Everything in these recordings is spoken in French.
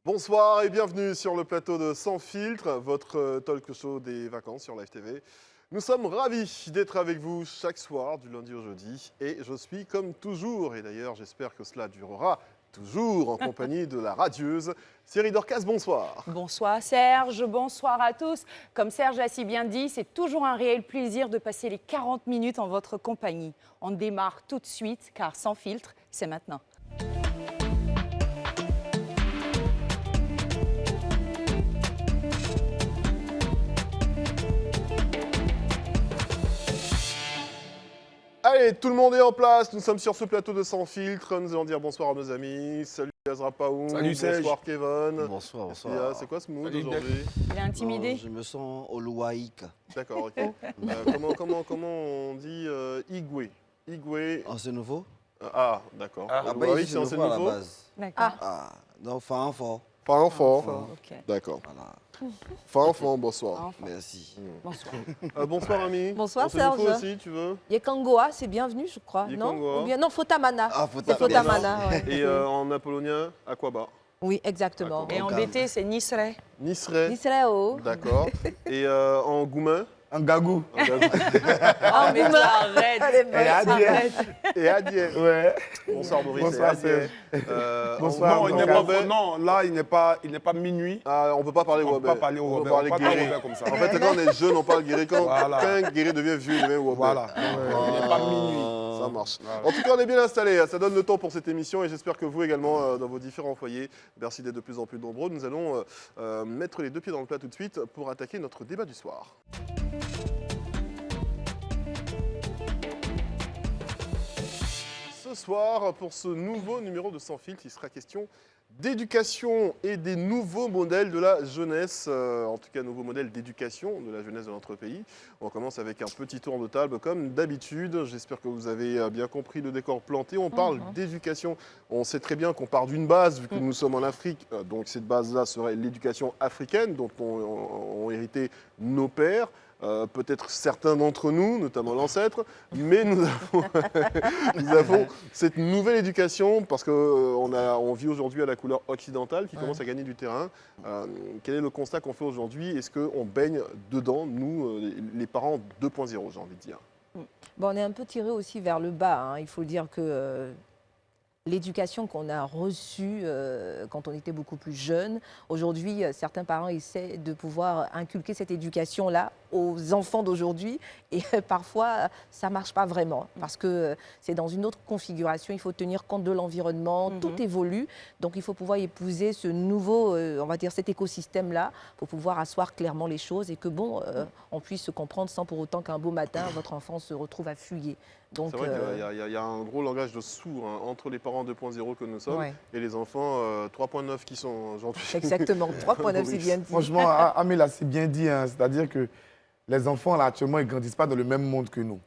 Bonsoir et bienvenue sur le plateau de Sans Filtre, votre talk show des vacances sur Live TV. Nous sommes ravis d'être avec vous chaque soir, du lundi au jeudi. Et je suis comme toujours, et d'ailleurs j'espère que cela durera toujours, en compagnie de la radieuse Cyril Dorcas. Bonsoir. Bonsoir Serge, bonsoir à tous. Comme Serge l'a si bien dit, c'est toujours un réel plaisir de passer les 40 minutes en votre compagnie. On démarre tout de suite, car Sans Filtre, c'est maintenant. Allez, tout le monde est en place, nous sommes sur ce plateau de Sans Filtre. Nous allons dire bonsoir à nos amis. Salut Azra Paou. Salut Serge. Bonsoir Kevin. Bonsoir, Sia, bonsoir. c'est quoi ce mood Salut, aujourd'hui? Il est intimidé? Je me sens oloaïque. D'accord, ok. Comment on dit Igwe? Igwe. Ancien nouveau? Ah, d'accord. Oui, c'est ancien à la nouveau. base. D'accord. Donc, fort. Pas enfant. Ok. D'accord. Voilà, Pas enfant, bonsoir. Enfin, merci. bonsoir. Bonsoir ami. Bonsoir, Ancien nouveau Serge. aussi, tu veux? Yekangoa, c'est bienvenu, je crois, non? Yekangoa. Ou bien non, Fotamana. Ah, C'est Fotamana, ouais. Et en apollonien, Aquaba. Oui, exactement. Et en BT, c'est Nisre. Nisre. Nisreo. D'accord. Et en goumin? Un gagou. En gabou. Oh, mais toi, arrête. Elle est adieu. Et Adieu. Ouais. Bonsoir Boris. Bonsoir, et Adieu. Bonsoir. En Non, il n'est Wabé. pas, non, là, il n'est pas minuit. Ah, on ne peut pas parler On ne Wabé. peut pas parler au On peut Robert. parler On peut pas guéri. Robert comme ça. En fait, quand on est jeune, on parle guéri. Quand Voilà. un guéri devient vieux, il devient Wabé. Voilà. Il n'est pas minuit. Ça marche. Voilà. En tout cas, on est bien installés. Ça donne le temps pour cette émission et j'espère que vous également, dans vos différents foyers. Merci d'être de plus en plus nombreux. Nous allons mettre les deux pieds dans le plat tout de suite pour attaquer notre débat du soir. Ce soir, pour ce nouveau numéro de Sans Filtre, il sera question d'éducation et des nouveaux modèles de la jeunesse, en tout cas nouveaux modèles d'éducation de la jeunesse de notre pays. On commence avec un petit tour de table comme d'habitude. J'espère que vous avez bien compris le décor planté. On parle d'éducation. On sait très bien qu'on part d'une base, vu que nous sommes en Afrique. Donc cette base-là serait l'éducation africaine, dont ont hérité nos pères. Peut-être certains d'entre nous, notamment l'ancêtre, mais nous avons cette nouvelle éducation parce qu'on vit aujourd'hui à la couleur occidentale qui commence à gagner du terrain. Quel est le constat qu'on fait aujourd'hui? Est-ce qu'on baigne dedans, nous, les parents 2.0, j'ai envie de dire? Bon, on est un peu tiré aussi vers le bas, hein. Il faut dire que l'éducation qu'on a reçue quand on était beaucoup plus jeune, aujourd'hui, certains parents essaient de pouvoir inculquer cette éducation-là aux enfants d'aujourd'hui et parfois, ça ne marche pas vraiment parce que c'est dans une autre configuration, il faut tenir compte de l'environnement, tout évolue, donc il faut pouvoir épouser ce nouveau, on va dire cet écosystème-là pour pouvoir asseoir clairement les choses et que bon, on puisse se comprendre sans pour autant qu'un beau matin, votre enfant se retrouve à fuguer. C'est vrai qu'il y a un gros langage de sourds entre les parents 2.0 que nous sommes Ouais. et les enfants 3.9 qui sont aujourd'hui. Exactement, 3.9 c'est bien dit. Franchement, Amel a si bien dit, hein, c'est-à-dire que les enfants, là, actuellement, ils ne grandissent pas dans le même monde que nous.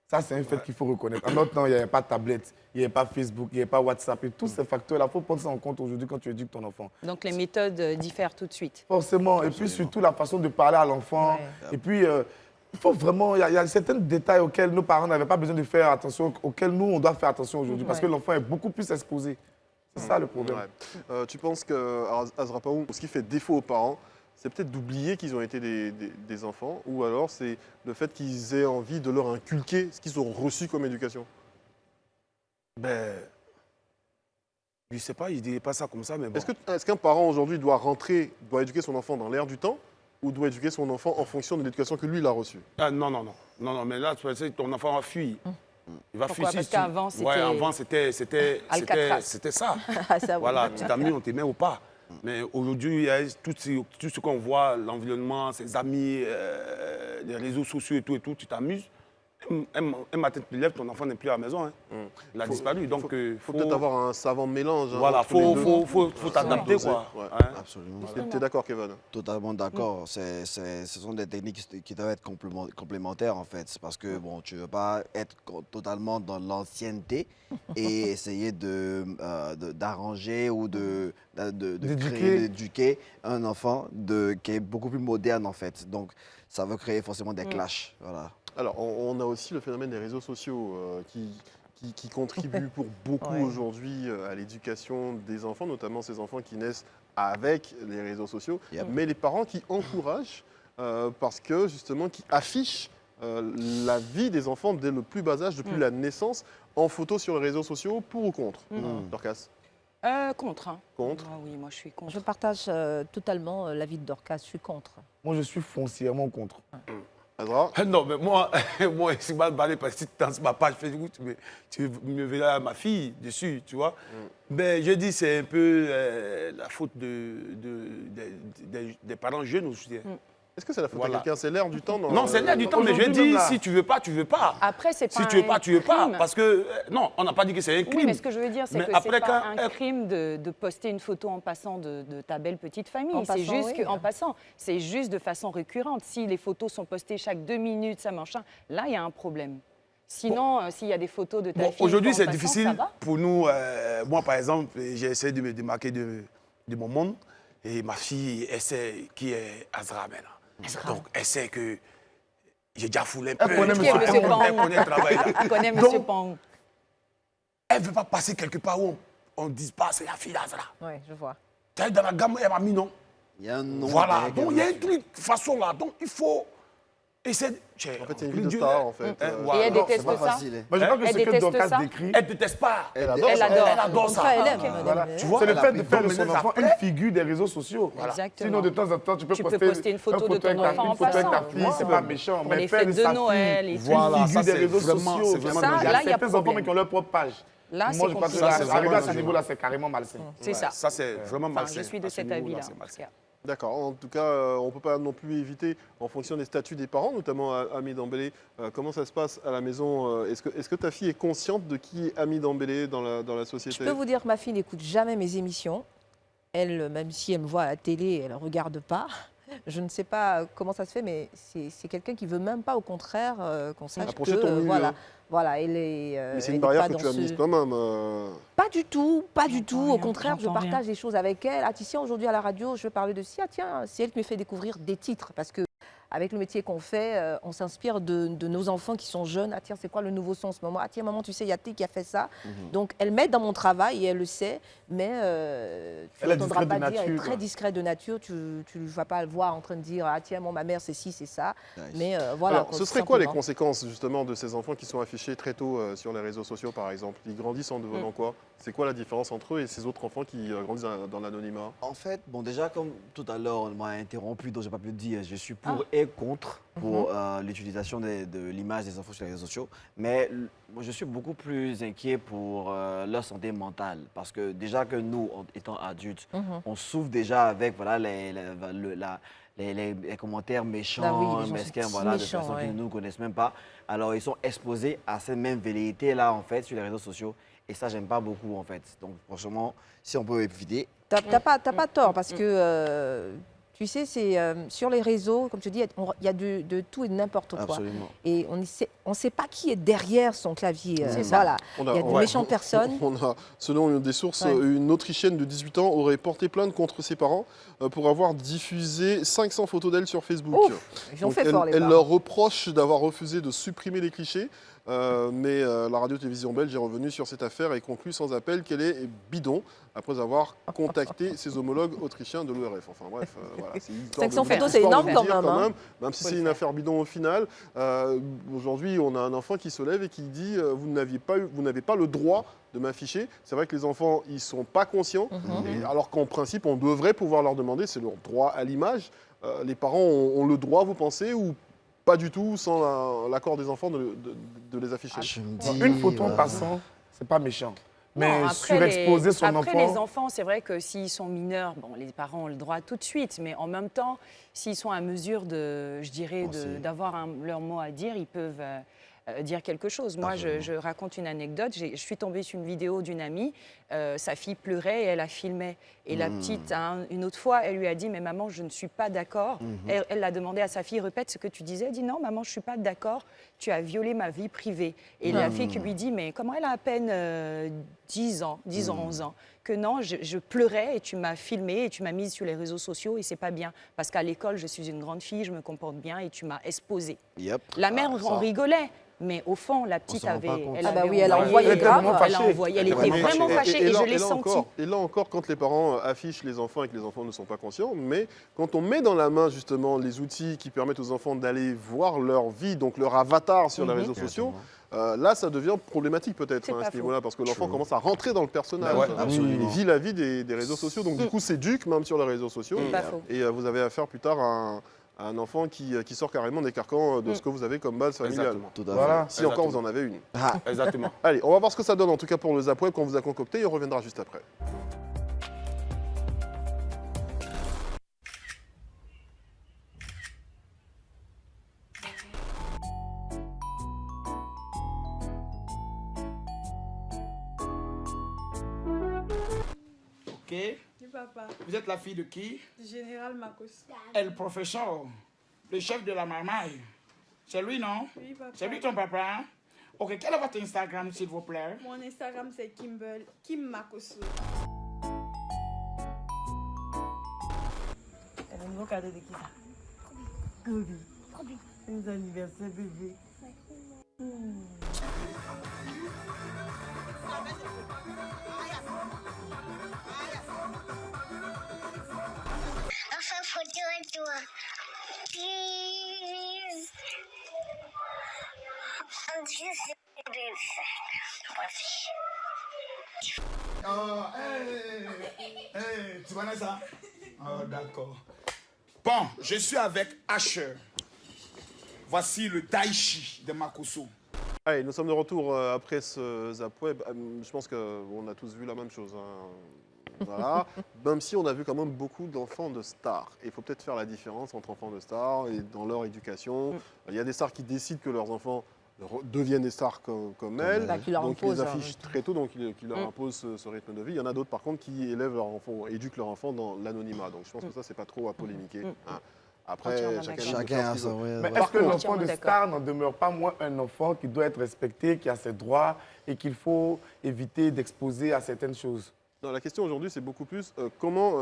Ça, c'est un fait qu'il faut reconnaître. En notre temps, il n'y avait pas de tablette, il n'y avait pas Facebook, il n'y avait pas WhatsApp. Et tous ces facteurs-là, il faut prendre ça en compte aujourd'hui quand tu éduques ton enfant. Donc les méthodes diffèrent tout de suite. Forcément. Et puis surtout la façon de parler à l'enfant. Ouais. Et puis, il faut vraiment, il y a certains détails auxquels nos parents n'avaient pas besoin de faire attention, auxquels nous, on doit faire attention aujourd'hui. Parce que l'enfant est beaucoup plus exposé. C'est ça le problème. Ouais. Tu penses que Azra Paou, ce qui fait défaut aux parents, c'est peut-être d'oublier qu'ils ont été des enfants, ou alors c'est le fait qu'ils aient envie de leur inculquer ce qu'ils ont reçu comme éducation? Ben, je ne sais pas, il ne dirait pas ça comme ça, mais bon. Est-ce qu'un parent aujourd'hui doit éduquer son enfant dans l'air du temps, ou doit éduquer son enfant en fonction de l'éducation que lui, il a reçue? Ah, non, mais là, tu sais, ton enfant va fuir. Il va Pourquoi? fuir. Parce qu'avant, c'était... Ouais, avant, c'était Alcatraz. ça. Ça, oui. Voilà, tu t'amuses, on t'aimait ou pas. Mais aujourd'hui, il y a tout ce qu'on voit, l'environnement, ses amis, les réseaux sociaux et tout, tu t'amuses. Un matin, tu te lèves, ton enfant n'est plus à la maison. Hein. Il a disparu. Donc, faut peut-être avoir un savant mélange. Voilà, entre les deux. faut t'adapter, quoi. Ouais. Hein? Absolument. T'es d'accord, Kevin? Totalement d'accord. Ce sont des techniques qui doivent être complémentaires, en fait. C'est parce que, bon, tu ne veux pas être totalement dans l'ancienneté et essayer d'arranger ou d'éduquer un enfant qui est beaucoup plus moderne, en fait. Donc, ça va créer forcément des clashs. Voilà. Alors, on a aussi le phénomène des réseaux sociaux qui contribuent pour beaucoup aujourd'hui à l'éducation des enfants, notamment ces enfants qui naissent avec les réseaux sociaux, Yep. mais les parents qui encouragent parce que justement qui affichent la vie des enfants dès le plus bas âge, depuis la naissance, en photo sur les réseaux sociaux, pour ou contre Dorcas, Contre. Hein. contre. Ah oui, moi je suis contre. Je partage totalement l'avis de Dorcas, je suis contre. Moi, je suis foncièrement contre. Azra, Non, mais moi, c'est mal balé parce que dans ma page Facebook, tu me verras ma fille dessus, tu vois. Mais je dis c'est un peu la faute des parents jeunes aussi. est-ce que c'est la faute Voilà. à quelqu'un? C'est l'air du temps Non, c'est l'air du temps, mais je aujourd'hui, même dis là. si tu veux pas, tu veux pas. Après, c'est pas Si tu veux un pas, tu veux pas. crime. Parce que, non, on n'a pas dit que c'est un crime. Oui, mais ce que je veux dire, c'est Mais que après, c'est pas quand- un crime de poster une photo en passant de ta belle petite famille. En C'est passant, juste oui. qu'en passant, c'est juste de façon récurrente. Si les photos sont postées chaque 2 minutes, ça machin, là, il y a un problème. Sinon, s'il y a des photos de ta Bon, fille aujourd'hui, en c'est passant, difficile ça va. pour nous. Moi, par exemple, j'ai essayé de me démarquer de mon monde. Et ma fille, elle sait qui est Azra maintenant. Donc, elle sait que j'ai déjà foulé un peu. Elle connaît Qui est Monsieur Monsieur Pang. Pang? Elle connaît le travail là. On connaît Donc, Monsieur Pang. Elle ne veut pas passer quelque part où on ne dise pas c'est la fille d'Azra. Oui, je vois. Tu sais, dans la gamme, elle m'a mis non. Il y a un nom. Voilà. derrière Donc, il y a un dessus. truc de façon là. Donc, il faut essayer. En fait, c'est une vie de star, en fait. Et elle Voilà. Non, c'est déteste pas ça. facile. hein. Moi, je crois que Elle ce que déteste Dorcas ça. décrit, Elle ne déteste pas. Elle adore Elle ça. adore. Elle adore ça. Contraire, elle aime. Ok. voilà. Tu vois, c'est le elle a fait pris de faire de deux son minutes enfant après. une figure des réseaux sociaux. Exactement. Sinon, de temps en temps, tu peux Tu peux poster, poster une photo de ton avec ta- enfant une en photo avec ta passant. fille, c'est Voilà. pas méchant. Pour Mais les faire de fêtes de sa Noël fille et tout. Voilà, une ça, figure des c'est réseaux vraiment- sociaux. c'est vraiment Ça, Il y a là, il y a certains enfants problème. mais qui ont leur propre page. Là, Moi, c'est je pense que compliqué. Ça, c'est arriver à vraiment ce dur. niveau-là, c'est carrément malsain. C'est ça. Ça, c'est vraiment Enfin, malsain. je suis de À ce cet niveau-là, avis-là. c'est en tout malsain. cas. D'accord. En tout cas, on ne peut pas non plus éviter, en fonction des statuts des parents, notamment Ami Dembélé, comment ça se passe à la maison. Est-ce que ta fille est consciente de qui est Ami Dembélé dans la société? Je peux vous dire que ma fille n'écoute jamais mes émissions. Elle, même si elle me voit à la télé, elle ne regarde pas. Je ne sais pas comment ça se fait, mais c'est quelqu'un qui ne veut même pas, au contraire, qu'on sache Approcher que, ton milieu. voilà, elle est. Mais c'est elle une n'est barrière pas que dans tu as ce- mise toi-même. Pas du tout, pas du tout. rien, Au contraire, je j'entends partage des choses avec elle. Ah, tiens, aujourd'hui à la radio, je vais parler de si, ah, tiens, c'est elle qui me fait découvrir des titres. Parce que avec le métier qu'on fait, on s'inspire de nos enfants qui sont jeunes. Ah, tiens, c'est quoi le nouveau son en ce moment? Ah, tiens, maman, tu sais, il y a T qui a fait ça. Donc, elle m'aide dans mon travail et elle le sait. Mais tu Elle est n'entendras discrète pas de dire, elle est nature, très quoi. discrète de nature. Tu ne vas pas le voir en train de dire, ah, tiens, ma mère, c'est ci, c'est ça. Nice. Mais voilà. Alors, quoi, ce tout serait quoi les simplement. conséquences justement de ces enfants qui sont affichés très tôt sur les réseaux sociaux, par exemple? Ils grandissent en devenant quoi? C'est quoi la différence entre eux et ces autres enfants qui grandissent dans l'anonymat? En fait, bon, déjà, comme tout à l'heure, on m'a interrompu, donc je n'ai pas pu le dire, je suis pour et contre pour l'utilisation de l'image des enfants sur les réseaux sociaux. Mais moi, je suis beaucoup plus inquiet pour leur santé mentale. Parce que déjà que nous, étant adultes, on souffre déjà avec voilà, les commentaires méchants, Ah oui, les gens sont mesquins, si voilà, de méchants, personnes ouais. qui ne nous connaissent même pas. Alors, ils sont exposés à cette même velléité-là, en fait, sur les réseaux sociaux. Et ça, j'aime pas beaucoup, en fait. Donc, franchement, si on peut éviter, T'as pas tort parce que tu sais, c'est sur les réseaux, comme tu dis, il y a de tout et de n'importe quoi. absolument. Et on ne sait pas qui est derrière son clavier. C'est ça. Voilà. On Il y a de méchantes personnes. On a, selon des sources, Ouais. une Autrichienne de 18 ans aurait porté plainte contre ses parents pour avoir diffusé 500 photos d'elle sur Facebook. Ouf, ils ont Donc, fait fort, les elle parents. leur reproche d'avoir refusé de supprimer les clichés. Mais la radio-télévision belge est revenue sur cette affaire et conclut sans appel qu'elle est bidon après avoir contacté ses homologues autrichiens de l'ORF. Enfin bref, voilà. C'est une histoire 500 de- photos, histoire c'est de énorme vous quand dire même, hein. Même si Faut c'est le une faire. affaire bidon au final. Aujourd'hui, on a un enfant qui se lève et qui dit vous n'avez pas le droit de m'afficher. C'est vrai que les enfants, ils sont pas conscients. Et alors qu'en principe, on devrait pouvoir leur demander, c'est leur droit à l'image. Les parents ont le droit, vous pensez, ou pas du tout, sans l'accord des enfants, de les afficher? Je me dis, Une photo en voilà. passant, c'est pas méchant. Mais Non, surexposer son après, enfant. les enfants, c'est vrai que s'ils sont mineurs, bon, les parents ont le droit tout de suite, mais en même temps, s'ils sont à mesure de, je dirais, d'avoir leur mot à dire, ils peuvent dire quelque chose. Moi, je raconte une anecdote. Je suis tombée sur une vidéo d'une amie. Sa fille pleurait et elle a filmé. Et la petite, une autre fois, elle lui a dit, mais maman, je ne suis pas d'accord. Elle l'a demandé à sa fille, répète ce que tu disais. Elle dit, non, maman, je ne suis pas d'accord. Tu as violé ma vie privée. Et la fille qui lui dit, mais comment elle a à peine 10 ans, 11 ans, que non, je pleurais et tu m'as filmé et tu m'as mise sur les réseaux sociaux et c'est pas bien. Parce qu'à l'école, je suis une grande fille, je me comporte bien et tu m'as exposée. Yep. La mère Ah, en ça. rigolait. Mais au fond, la petite se rend avait, pas compte. elle Ah bah avait oui, elle a envoyé Elle était grave. vraiment Elle a fâchée. envoyé, elle Elle était était vraiment Et- fâchée. et je l'ai senti. Et là encore, quand les parents affichent les enfants et que les enfants ne sont pas conscients, mais quand on met dans la main justement les outils qui permettent aux enfants d'aller voir leur vie, donc leur avatar sur les réseaux sociaux, là ça devient problématique peut-être C'est à pas ce faux. niveau-là, parce que l'enfant commence à rentrer dans le personnage. Ouais, Il absolument. vit la vie des réseaux sociaux, donc du coup s'éduque même sur les réseaux sociaux. C'est pas faux. Et vous avez affaire plus tard à un enfant qui sort carrément des carcans de ce que vous avez comme base familiale. Exactement. Tout à Voilà. Si encore vous en avez une. Ah, Exactement. Allez, on va voir ce que ça donne en tout cas pour le Zap Web qu'on vous a concocté et on reviendra juste après. Ok. Du papa, Vous êtes la fille de qui? du général Makos. Et le professeur, le chef de la marmaille. C'est lui, non? Oui, papa. C'est lui ton papa, hein? Ok, quel est votre Instagram, s'il vous plaît? Mon Instagram, c'est Kim Makoso. Elle a un nouveau cadeau de qui ça? Kobe. Un anniversaire bébé. Enfin, photo à toi. Please. On dit que c'est Oh, tu connais ça? Oh, d'accord. Bon, je suis avec Asher. Voici le Daichi de Makoso. Allez, nous sommes de retour après ce Zap Web. Je pense qu'on a tous vu la même chose, hein. Voilà. Même si on a vu quand même beaucoup d'enfants de stars. Et il faut peut-être faire la différence entre enfants de stars et dans leur éducation. Il y a des stars qui décident que leurs enfants deviennent des stars comme elles. Bah, qui leur donc ils les imposent, affichent très tôt, donc qui leur imposent ce rythme de vie. Il y en a d'autres par contre qui élèvent leur enfant, éduquent leur enfant dans l'anonymat. Donc je pense que ça, c'est pas trop à polémiquer. Hein. Après, Entièrement chacun d'accord. de chacun faire a ce qu'il son... veut. ouais, Mais ouais. est-ce que l'enfant entièrement de d'accord. star n'en demeure pas moins un enfant qui doit être respecté, qui a ses droits et qu'il faut éviter d'exposer à certaines choses? Non, la question aujourd'hui, c'est beaucoup plus comment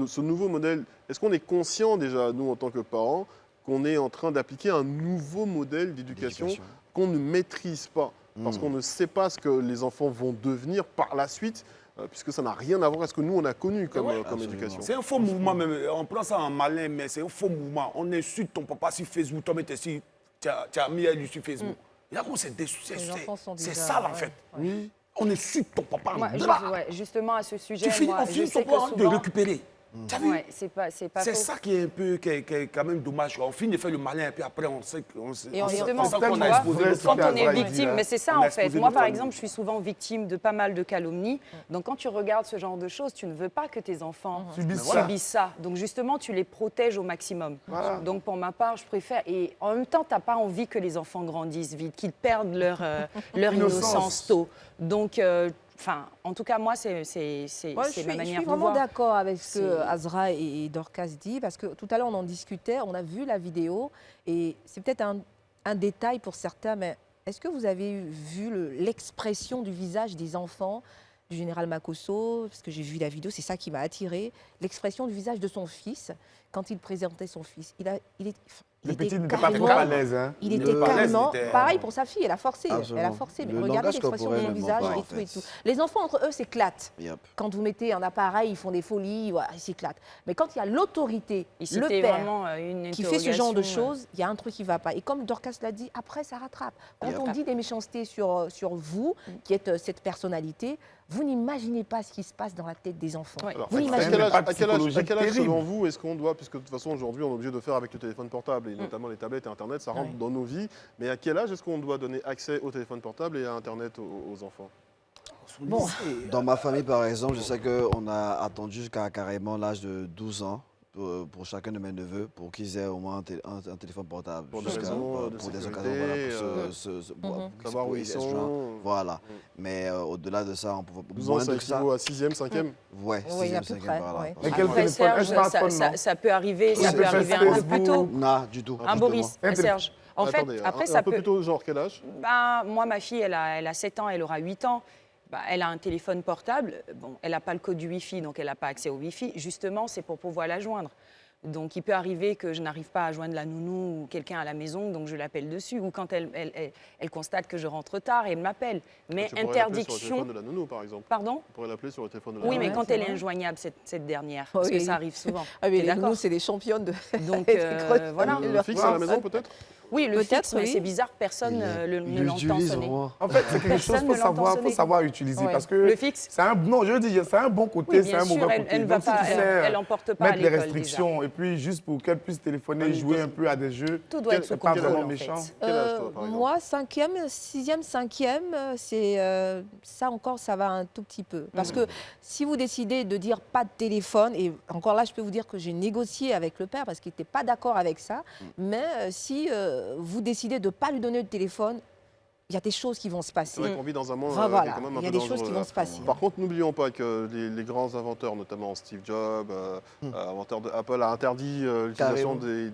ce nouveau modèle, est-ce qu'on est conscient déjà, nous, en tant que parents, qu'on est en train d'appliquer un nouveau modèle d'éducation qu'on ne maîtrise pas, parce qu'on ne sait pas ce que les enfants vont devenir par la suite, puisque ça n'a rien à voir avec ce que nous, on a connu comme, comme absolument. éducation. C'est un faux mouvement, même. On prend ça en malin, mais c'est un faux mouvement. On insulte ton papa sur Facebook, toi, tu as mis elle sur Facebook. Il y a comment c'est Les enfants sont c'est déjà- sale, en ouais, fait. ouais. On insulte ton papa. Moi, justement, à ce sujet, Tu finis, moi, on je finit sais ton papa que de souvent... récupérer. Tu as vu? Ouais, c'est pas C'est faux. ça qui est un peu, qui est quand même dommage. On finit de faire le malin, et puis après, on sait qu'on Et on- Justement, c'est ça quand qu'on tu a vois, exposé notre quand famille. on est victime, mais c'est ça On a en fait. exposé Moi, notre par famille. exemple, je suis souvent victime de pas mal de calomnies. Donc, quand tu regardes ce genre de choses, tu ne veux pas que tes enfants subissent ça. Donc, justement, tu les protèges au maximum. Donc, pour ma part, je préfère. Et en même temps, tu n'as pas envie que les enfants grandissent vite, qu'ils perdent leur innocence tôt. Donc, enfin, en tout cas, moi, c'est Moi, ma je manière suis de vraiment voir. d'accord avec ce que C'est- Azra et Dorcas dit, parce que tout à l'heure, on en discutait, on a vu la vidéo, et c'est peut-être un détail pour certains, mais est-ce que vous avez vu l'expression du visage des enfants du général Makoso, parce que j'ai vu la vidéo, c'est ça qui m'a attirée, l'expression du visage de son fils, quand il présentait son fils. Il Le était petit n'était pas trop carrément- à l'aise. Hein. Il Il était était pas à l'aise, carrément, il était- pareil pour sa fille, elle a forcé, Absolument. mais Le regardez langage l'expression de corporel son ne ment visage pas, et en tout fait. et tout. Les enfants entre eux s'éclatent. Yep. Quand vous mettez un appareil, ils font des folies, voilà, ils s'éclatent. Mais quand il y a l'autorité, Ici, le c'était père, vraiment une qui fait ce genre de interrogation, choses, il y a un truc qui ne va pas. Et comme Dorcas l'a dit, après, ça rattrape. Quand Yep. on dit des méchancetés sur vous, qui êtes cette personnalité, vous n'imaginez pas ce qui se passe dans la tête des enfants. Ouais. Alors, Vous à n'imaginez quel âge, pas de à quel âge, psychologie selon terrible. vous, est-ce qu'on doit, puisque de toute façon aujourd'hui on est obligé de faire avec le téléphone portable et notamment les tablettes et Internet, ça rentre Ouais. dans nos vies, mais à quel âge est-ce qu'on doit donner accès au téléphone portable et à Internet aux enfants? Bon. Dans ma famille, par exemple, je sais qu'on a attendu jusqu'à carrément l'âge de 12 ans pour chacun de mes neveux, pour qu'ils aient au moins un téléphone portable. Pour des jusqu'à- raisons de pour des sécurité, occasions, voilà, pour Savoir où pour ils se sont. joindre. Voilà. Mais au-delà de ça, on pouvait 12 ans, moins ça de ça. équivaut à 6e, 5e. Ouais, Oui, à sixième, peu cinquième, près, par là. ouais. Mais quel Après, téléphone? Un Serge, smartphone, non? ça peut arriver, Oui, ça peut arriver un peu Facebook. plus tôt. Non, du tout. Un justement. Boris, Un Serge. En fait, Attendez, après, un ça peu peut... plus tôt, genre quel âge? Ben, moi, ma fille, elle a 7 ans, elle aura 8 ans. Ben, elle a un téléphone portable. Bon, elle n'a pas le code du Wi-Fi, donc elle n'a pas accès au Wi-Fi. Justement, c'est pour pouvoir la joindre. Donc, il peut arriver que je n'arrive pas à joindre la nounou ou quelqu'un à la maison, donc je l'appelle dessus. Ou quand elle constate que je rentre tard, elle m'appelle. Mais Tu pourrais l'appeler sur le interdiction... téléphone de la nounou, par exemple. Pardon? Tu pourrais l'appeler sur le téléphone de la Oui, nounou. mais Ouais, quand c'est elle est vrai. injoignable, cette dernière, parce que Oui. ça arrive souvent. Ah, mais T'es les d'accord? nounous, c'est les championnes de. Donc, Des voilà. Le fixe à la maison, peut-être? Oui, le Peut-être, fixe, mais oui. c'est bizarre, personne ne l'entend sonner. En fait, c'est quelque chose Personne qu'il ne l'entend faut sonner. savoir utiliser. Ouais. Parce que Le fixe? c'est un, non, je veux dire, c'est un bon côté, Oui, c'est bien un sûr, mauvais elle côté. ne va Donc, si pas, tu sais elle emporte pas à mettre les l'école, restrictions et puis juste pour qu'elle puisse téléphoner, Annie, jouer toi, un peu à des jeux, Tout doit être c'est sous pas contrôle, vraiment en méchant. fait. Quel âge, toi, par exemple? Moi, 5e, 6e, 5e, c'est ça encore, ça va un tout petit peu. Parce que si vous décidez de dire pas de téléphone, et encore là, je peux vous dire que j'ai négocié avec le père parce qu'il n'était pas d'accord avec ça, mais si vous décidez de ne pas lui donner le téléphone, il y a des choses qui vont se passer. C'est vrai qu'on vit dans un monde Enfin, voilà, qui est quand même un il y a peu des choses dangereux, qui vont là. se passer. Par contre, n'oublions pas que les grands inventeurs, notamment Steve Jobs, inventeur de Apple, a interdit l'utilisation de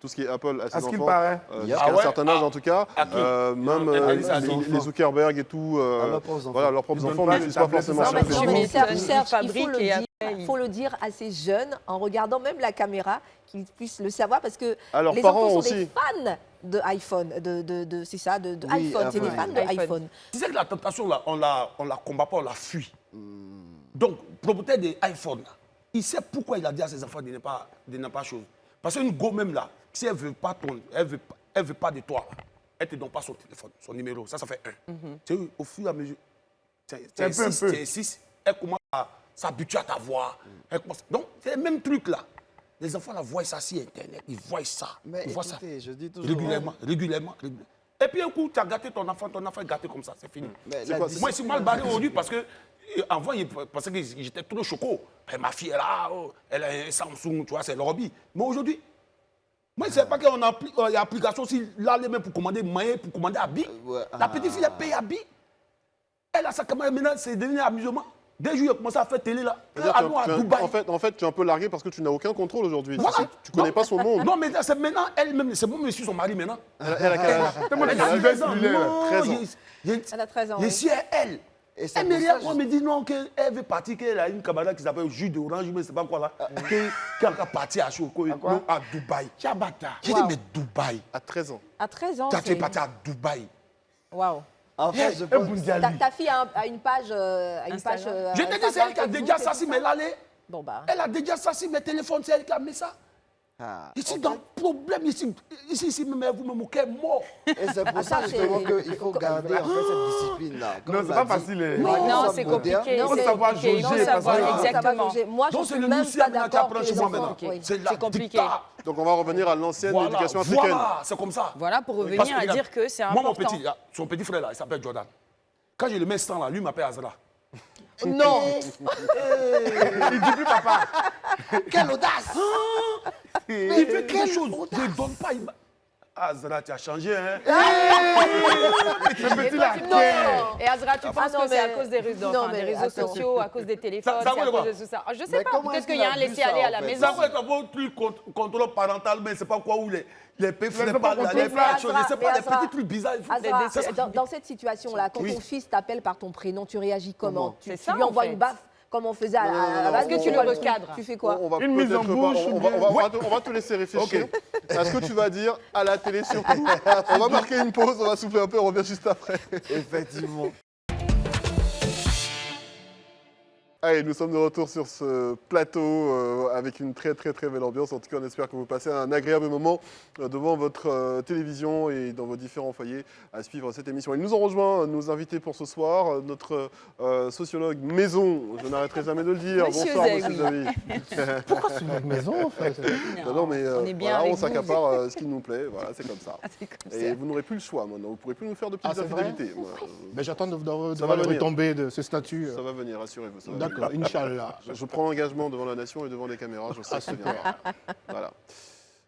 tout ce qui est Apple à ses À ce qu'il enfants. paraît. Jusqu'à Ah un ouais? certain âge, en tout cas. À qui? Même interdit à ses les Zuckerberg et tout. leurs propres enfants. Voilà, leurs propres Ils enfants donnent pas n'utilisent les pas tablettes, forcément ça, ça. mais Non, Tu mais m'étonnes, Serge, ils fabriquent et il faut le dire à ces jeunes en regardant même la caméra, qu'ils puissent le savoir parce que À leurs les parents enfants sont des aussi. fans de iPhone, c'est ça, de Oui, iPhone, c'est des iPhone. fans d'iPhone. Tu sais que la tentation, là, on la combat pas, on la fuit. Donc, propriétaire des iPhones, là, il sait pourquoi il a dit à ses enfants de ne pas chose. Parce qu'une go même là, si elle veut pas elle veut pas de toi, là, elle te donne pas son téléphone, son numéro. Ça fait 1. Tu sais, au fur et à mesure, tu un peu, un peu. es 6, elle commence à s'habituer à ta voix. Donc, c'est le même truc là. Les enfants là voient ça sur Internet, ils voient ça. Mais Ils voient ça écoutez, je dis toujours... régulièrement. Et puis un coup, tu as gâté ton enfant est gâté comme ça, c'est fini. Mais C'est la quoi, Moi, je suis mal barré aujourd'hui parce que avant, il pensait que j'étais trop choco. Et ma fille est là, elle a un Samsung, tu vois, c'est le hobby. Mais aujourd'hui, moi, je ne sais pas qu'il y a une application, si là, les mêmes pour commander maillet, pour commander habit. La petite fille, elle paye habit. Elle a sa caméra, maintenant, c'est devenu amusement. Dès que je commence à faire télé là, C'est-à-dire à que nous, à tu es un- Dubaï. en fait, tu es un peu largué parce que tu n'as aucun contrôle aujourd'hui. Voilà. Tu connais pas son monde. Non, mais c'est maintenant, elle-même, c'est moi, monsieur, son mari maintenant. Elle a quel âge? Elle a 13 ans. 13 ans. Elle a 13 ans. Je oui. suis elle. Et c'est Elle me pour ça, regarde, moi, me dit non, qu'elle veut partir, qu'elle a une camarade qui s'appelle jus d'orange, mais c'est pas quoi là, qui est encore partie à Dubaï. Chabata. J'ai dit, mais Dubaï. À 13 ans. À 13 ans, Tu es c'est... parti à Dubaï. Waouh. En fait, je pense... Ta fille a une page... Instagram. Je te dis, c'est elle qui a déjà ça sur mes lalés. Bon, bah... Elle a déjà ça sur mes téléphones, c'est elle qui a mis ça. Ah, Ici, en dans fait- le problème, ici, même vous me moquez mort. Et c'est pour ça ça, justement c'est- qu'il faut garder en fait cette discipline-là. Comme Non, on c'est bah, l'a pas dit, facile. nous Non, sommes c'est modernes. compliqué. Il faut c'est savoir compliqué. Il faut jauger, parce savoir que- exactement. Moi, je Donc, suis c'est le même Lucien pas maintenant qui d'accord apprend que chez les moi enfants... maintenant. oui. C'est la C'est compliqué. dictat. Donc on va revenir à l'ancienne Voilà, éducation africaine. voilà, c'est comme ça. Voilà, pour Parce revenir que, à regarde, dire que c'est Moi, important. mon petit, là, son petit frère là, il s'appelle Jordan. Quand je le mets sans là, lui il m'appelle Azra. Non. Il dit plus papa. Quelle audace! Il fait quelque chose. Je ne donne pas. Azra, tu as changé, hein? Ce petit là. Non. Et Azra, tu penses non, que c'est à mais- cause des réseaux, non, enfin, des mais réseaux attends. sociaux, à cause des téléphones, Ça c'est à veut quoi? cause de tout ça. Je sais Mais pas, comment peut-être est-ce qu'il y a un qu'il a vu laisser-aller ça, à la en fait? maison. Ça va être un bon truc contrôle parental, mais c'est pas quoi où les PF, Mais les c'est pas pas contrôle, les pas choses, Azra, c'est pas mais les Azra, petits trucs bizarres. Azra, C'est ça. dans cette situation-là, quand Oui. ton fils t'appelle par ton prénom, tu réagis comment? C'est Tu ça, lui en envoies fait. une baffe comme on faisait à Non, non, non, la non, base? Est-ce que tu C'est le quoi truc? recadres? Tu fais quoi? On va Une mise en peut-être bouche pas- ou on va te laisser réfléchir. Est-ce que tu vas dire à la télé sur... On va marquer une pause, on va souffler un peu, on revient juste après. Effectivement. Allez, nous sommes de retour sur ce plateau avec une très très très belle ambiance. En tout cas, on espère que vous passez un agréable moment devant votre télévision et dans vos différents foyers à suivre cette émission. Ils nous ont rejoint, nos invités pour ce soir, notre sociologue maison, je n'arrêterai jamais de le dire. Monsieur Bonsoir, Zeg, monsieur oui. Zawi. Pourquoi c'est une maison en fait? Non, mais on est bien voilà, avec on vous. s'accapare ce qui nous plaît, voilà, c'est comme ça. Ah, c'est comme ça. Et vous n'aurez plus le choix maintenant, vous ne pourrez plus nous faire de petites Ah, c'est vrai infidélités. Moi, Mais j'attends de voir Ça va le venir. retombée de ce statut. ça va venir, rassurez-vous. ça va venir. D'accord, Inch'Allah. Je prends l'engagement devant la nation et devant les caméras, je sais Ah, que ça super. viendra.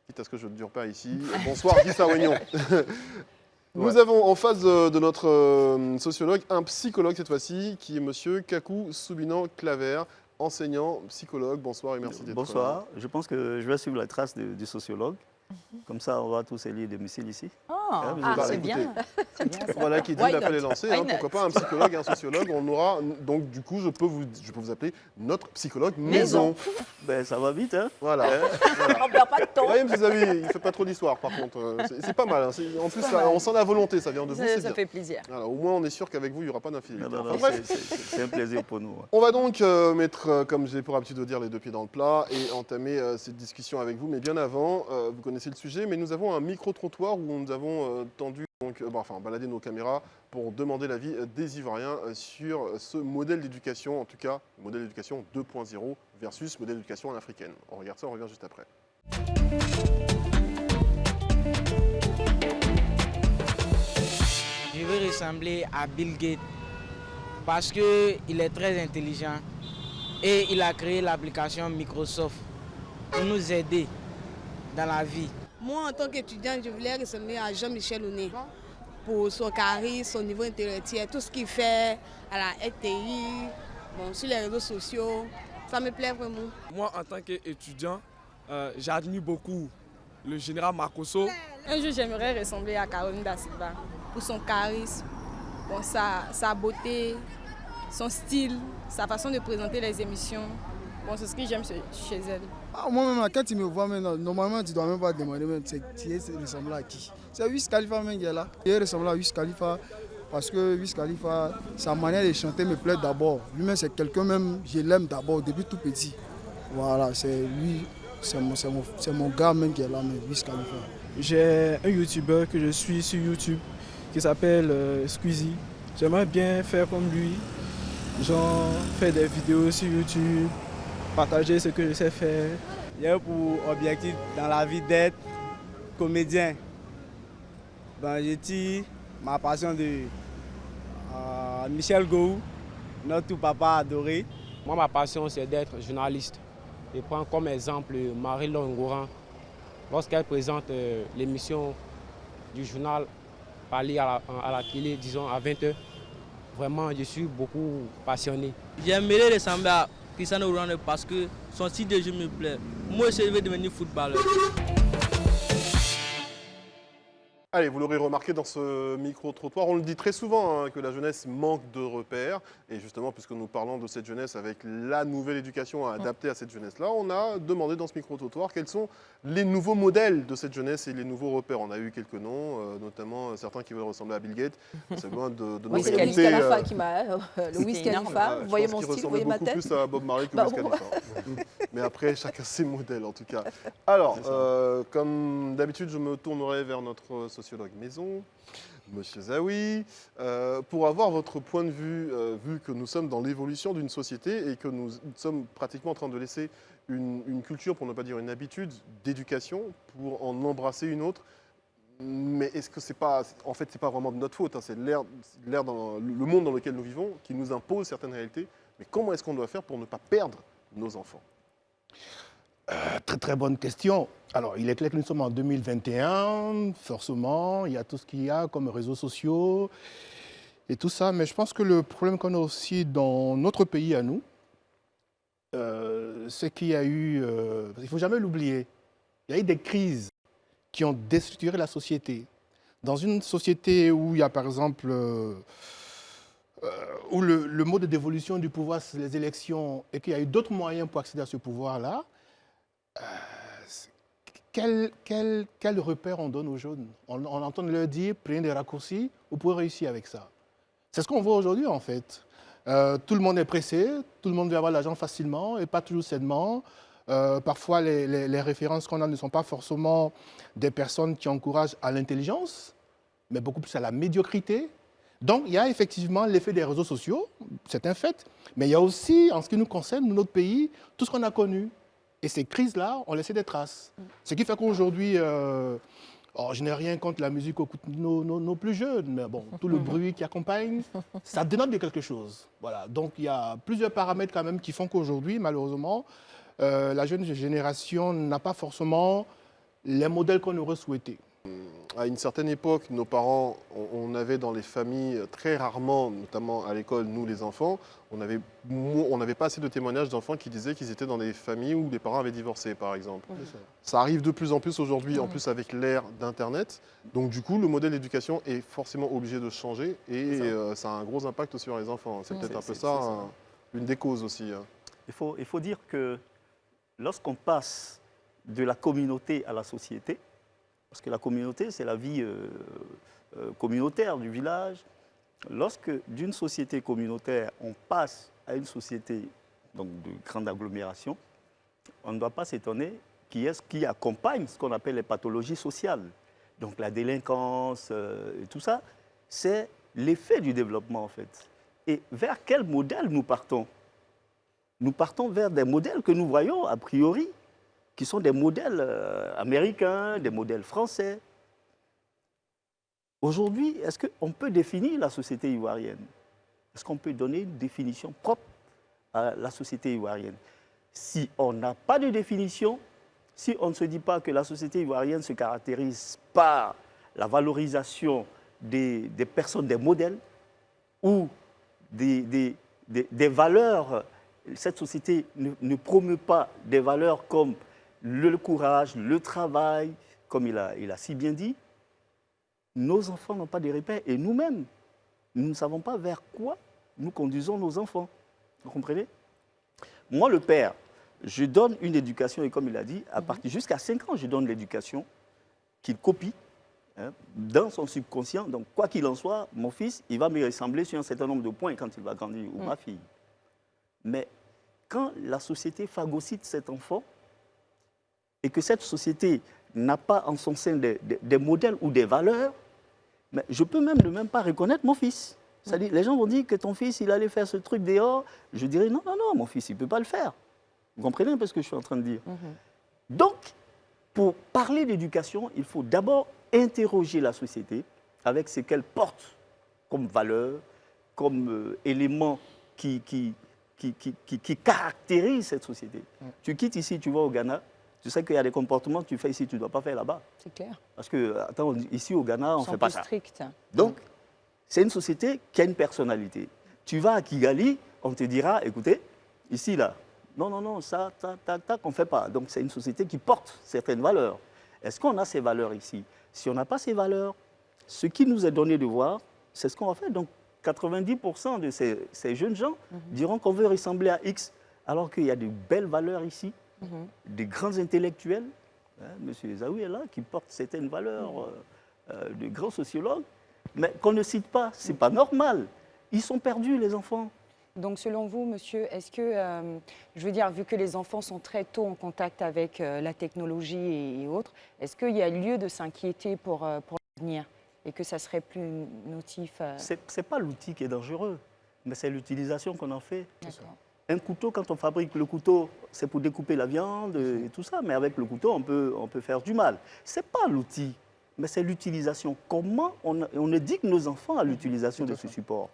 Quitte à ce que je ne dure pas ici. Bonsoir Guy Sarognon. Nous avons en face de notre sociologue un psychologue cette fois-ci, qui est monsieur Kakou Soubinan-Claver, enseignant, psychologue. Bonsoir et merci d'être là. Bonsoir. Je pense que je vais suivre la trace du sociologue. Comme ça, on va tous élire des missiles ici. Ah, Ah, c'est écoutez, bien. C'est bien ça. Voilà qui dit, Why l'appel not? est lancé. Why Hein, pourquoi not? pas un psychologue et un sociologue. On aura, donc du coup, je peux vous appeler notre psychologue maison. Ben, ça va vite, hein? Voilà. On perd pas de temps. Oui, mais vous avez, il ne fait pas trop d'histoire par contre. C'est pas mal. Hein. En plus, ça, on sent la volonté, ça vient de vous, c'est Ça bien. fait plaisir. Voilà, au moins, on est sûr qu'avec vous, il n'y aura pas d'infidélité. Non, non, Enfin, non, bref, c'est un plaisir pour nous. on va donc mettre, comme j'ai pour habitude de dire, les deux pieds dans le plat et entamer cette discussion avec vous. Mais bien avant, vous connaissez le sujet, mais nous avons un micro-trottoir où nous avons tendu, donc, baladé nos caméras pour demander l'avis des Ivoiriens sur ce modèle d'éducation, en tout cas, modèle d'éducation 2.0 versus modèle d'éducation à l'africaine. On regarde ça, on revient juste après. Je veux ressembler à Bill Gates parce qu'il est très intelligent et il a créé l'application Microsoft pour nous aider dans la vie. Moi, en tant qu'étudiant, je voulais ressembler à Jean-Michel Auné pour son charisme, son niveau intellectuel, tout ce qu'il fait à la RTI, sur les réseaux sociaux. Ça me plaît vraiment. Moi, en tant qu'étudiant, j'admire beaucoup le général Makosso. Un jour, j'aimerais ressembler à Caroline Da Silva pour son charisme, sa beauté, son style, sa façon de présenter les émissions. C'est ce que j'aime chez elle. Moi-même, quand tu me vois maintenant, normalement, tu ne dois même pas demander tu ressembles à qui. C'est Wiz Khalifa même qui est là. Il ressemble à Wiz Khalifa parce que Wiz Khalifa, sa manière de chanter me plaît d'abord. Lui-même, c'est quelqu'un même, je l'aime d'abord, depuis tout petit. Voilà, c'est lui, c'est mon gars même qui est là, Wiz Khalifa. J'ai un YouTuber que je suis sur YouTube qui s'appelle Squeezie. J'aimerais bien faire comme lui, genre faire des vidéos sur YouTube, partager ce que je sais faire. J'ai pour objectif dans la vie d'être comédien. J'ai dit ma passion de Michel Gou, notre papa adoré. Moi, ma passion, c'est d'être journaliste. Je prends comme exemple Marie-Laure Ngouran. Lorsqu'elle présente l'émission du journal parlé à la télé, disons à 20h, vraiment, je suis beaucoup passionné. J'aimerais ressembler à Cristiano Ronaldo parce que son style de jeu me plaît. Moi, je veux devenir footballeur. Allez, vous l'aurez remarqué dans ce micro-trottoir, on le dit très souvent que la jeunesse manque de repères. Et justement, puisque nous parlons de cette jeunesse avec la nouvelle éducation adaptée à cette jeunesse-là, on a demandé dans ce micro-trottoir quels sont les nouveaux modèles de cette jeunesse et les nouveaux repères. On a eu quelques noms, notamment certains qui veulent ressembler à Bill Gates. C'est loin de oui, c'est le Wiz Khalifa qui m'a... Le Wiz Khalifa, vous voyez mon style, vous voyez ma tête. Je pense qu'il ressemble beaucoup plus à Bob Marley que Wiz Khalifa. Mais après, chacun ses modèles en tout cas. Alors, comme d'habitude, je me tournerai vers notre sociologue maison, Monsieur Zawi, pour avoir votre point de vue, vu que nous sommes dans l'évolution d'une société et que nous sommes pratiquement en train de laisser une culture, pour ne pas dire une habitude, d'éducation pour en embrasser une autre. Mais est-ce que c'est pas, en fait, c'est pas vraiment de notre faute, hein, c'est l'air dans le monde dans lequel nous vivons qui nous impose certaines réalités. Mais comment est-ce qu'on doit faire pour ne pas perdre nos enfants ? Très très bonne question. Alors, il est clair que nous sommes en 2021, forcément, il y a tout ce qu'il y a comme réseaux sociaux et tout ça, mais je pense que le problème qu'on a aussi dans notre pays à nous, c'est qu'il y a eu, il ne faut jamais l'oublier, il y a eu des crises qui ont déstructuré la société. Dans une société où il y a par exemple, où le mode d'évolution du pouvoir, c'est les élections, et qu'il y a eu d'autres moyens pour accéder à ce pouvoir-là, quel repère on donne aux jeunes? On entend leur dire, prenez des raccourcis, vous pouvez réussir avec ça. C'est ce qu'on voit aujourd'hui en fait. Tout le monde est pressé, tout le monde veut avoir l'argent facilement et pas toujours sainement. Parfois, les références qu'on a ne sont pas forcément des personnes qui encouragent à l'intelligence, mais beaucoup plus à la médiocrité. Donc, il y a effectivement l'effet des réseaux sociaux, c'est un fait, mais il y a aussi, en ce qui nous concerne, notre pays, tout ce qu'on a connu. Et ces crises-là ont laissé des traces. Ce qui fait qu'aujourd'hui, je n'ai rien contre la musique aux nos plus jeunes, mais bon, tout le bruit qui accompagne, ça dénote de quelque chose. Voilà. Donc il y a plusieurs paramètres quand même qui font qu'aujourd'hui, malheureusement, la jeune génération n'a pas forcément les modèles qu'on aurait souhaités. À une certaine époque, nos parents, on avait dans les familles très rarement, notamment à l'école, nous les enfants, on n'avait pas assez de témoignages d'enfants qui disaient qu'ils étaient dans des familles où les parents avaient divorcé, par exemple. Ça arrive de plus en plus aujourd'hui, en plus avec l'ère d'Internet. Donc du coup, le modèle d'éducation est forcément obligé de changer et ça a un gros impact sur les enfants. C'est peut-être un peu ça, une des causes aussi. Il faut dire que lorsqu'on passe de la communauté à la société, parce que la communauté, c'est la vie communautaire du village. Lorsque d'une société communautaire, on passe à une société donc, de grande agglomération, on ne doit pas s'étonner qui accompagne ce qu'on appelle les pathologies sociales. Donc la délinquance et tout ça, c'est l'effet du développement en fait. Et vers quel modèle nous partons? Nous partons vers des modèles que nous voyons a priori, qui sont des modèles américains, des modèles français. Aujourd'hui, est-ce qu'on peut définir la société ivoirienne? Est-ce qu'on peut donner une définition propre à la société ivoirienne? Si on n'a pas de définition, si on ne se dit pas que la société ivoirienne se caractérise par la valorisation des personnes, des modèles, ou des valeurs, cette société ne promeut pas des valeurs comme le courage, le travail, comme il a si bien dit, nos enfants n'ont pas de repères et nous-mêmes, nous ne savons pas vers quoi nous conduisons nos enfants. Vous comprenez? Moi, le père, je donne une éducation et comme il a dit, à partir jusqu'à 5 ans, je donne l'éducation qu'il copie dans son subconscient. Donc, quoi qu'il en soit, mon fils, il va me ressembler sur un certain nombre de points quand il va grandir, ou ma fille. Mais quand la société phagocyte cet enfant, et que cette société n'a pas en son sein des modèles ou des valeurs, mais je peux même ne même pas reconnaître mon fils. C'est-à-dire, les gens vont dire que ton fils, il allait faire ce truc dehors. Je dirais, non, non, non, mon fils, il ne peut pas le faire. Vous comprenez un peu ce que je suis en train de dire? Donc, pour parler d'éducation, il faut d'abord interroger la société avec ce qu'elle porte comme valeur, comme élément qui caractérise cette société. Tu quittes ici, tu vas au Ghana, tu sais qu'il y a des comportements que tu fais ici, tu ne dois pas faire là-bas. C'est clair. Parce que, attends, ici au Ghana, on ne fait pas ça. Strict. Donc, c'est une société qui a une personnalité. Tu vas à Kigali, on te dira, écoutez, ici, là, non, non, non, ça, on ne fait pas. Donc, c'est une société qui porte certaines valeurs. Est-ce qu'on a ces valeurs ici? Si on n'a pas ces valeurs, ce qui nous est donné de voir, c'est ce qu'on va faire. Donc, 90% de ces jeunes gens diront qu'on veut ressembler à X, alors qu'il y a de belles valeurs ici, des grands intellectuels. Monsieur Ezaoui est là, qui porte certaines valeurs de grands sociologues, mais qu'on ne cite pas. Ce n'est pas normal. Ils sont perdus, les enfants. Donc, selon vous, monsieur, est-ce que, je veux dire, vu que les enfants sont très tôt en contact avec la technologie et autres, est-ce qu'il y a lieu de s'inquiéter pour l'avenir et que ça serait plus nocif Ce n'est pas l'outil qui est dangereux, mais c'est l'utilisation qu'on en fait. Un couteau, quand on fabrique le couteau, c'est pour découper la viande et tout ça, mais avec le couteau, on peut faire du mal. Ce n'est pas l'outil, mais c'est l'utilisation. Comment on éduque nos enfants à l'utilisation de ce support?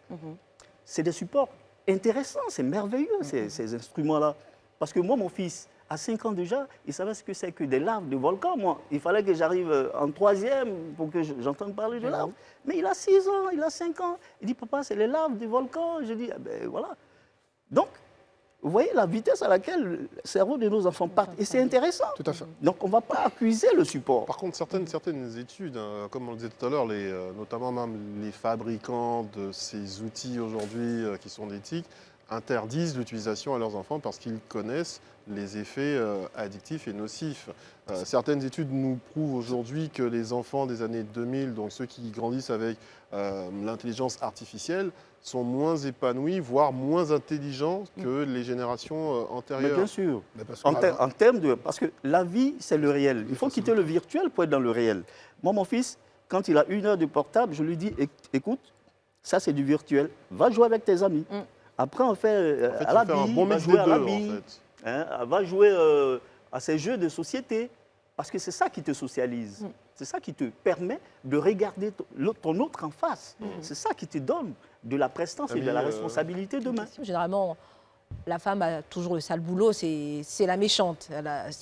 C'est des supports intéressants, c'est merveilleux, ces instruments-là. Parce que moi, mon fils, à 5 ans déjà, il savait ce que c'est que des laves de volcan. Moi, il fallait que j'arrive en 3e pour que j'entende parler de laves. Mais il a 6 ans, il a 5 ans. Il dit, papa, c'est les laves du volcan. Je dis, eh ben voilà. Donc, vous voyez la vitesse à laquelle le cerveau de nos enfants part. Et c'est intéressant. Tout à fait. Donc, on ne va pas accuser le support. Par contre, certaines études, comme on le disait tout à l'heure, notamment même les fabricants de ces outils aujourd'hui qui sont des TIC, interdisent l'utilisation à leurs enfants parce qu'ils connaissent les effets addictifs et nocifs. Certaines études nous prouvent aujourd'hui que les enfants des années 2000, donc ceux qui grandissent avec l'intelligence artificielle, sont moins épanouis, voire moins intelligents que les générations antérieures. Mais bien sûr. En termes de... Parce que la vie, c'est le réel. Il faut quitter le virtuel pour être dans le réel. Moi, mon fils, quand il a 1 heure de portable, je lui dis, écoute, ça c'est du virtuel, va jouer avec tes amis. Après, on fait à la bille, va jouer à la bille, va jouer à ces jeux de société. Parce que c'est ça qui te socialise. C'est ça qui te permet de regarder ton autre en face. C'est ça qui te donne de la prestance et de la responsabilité demain. Généralement, la femme a toujours le sale boulot, c'est la méchante.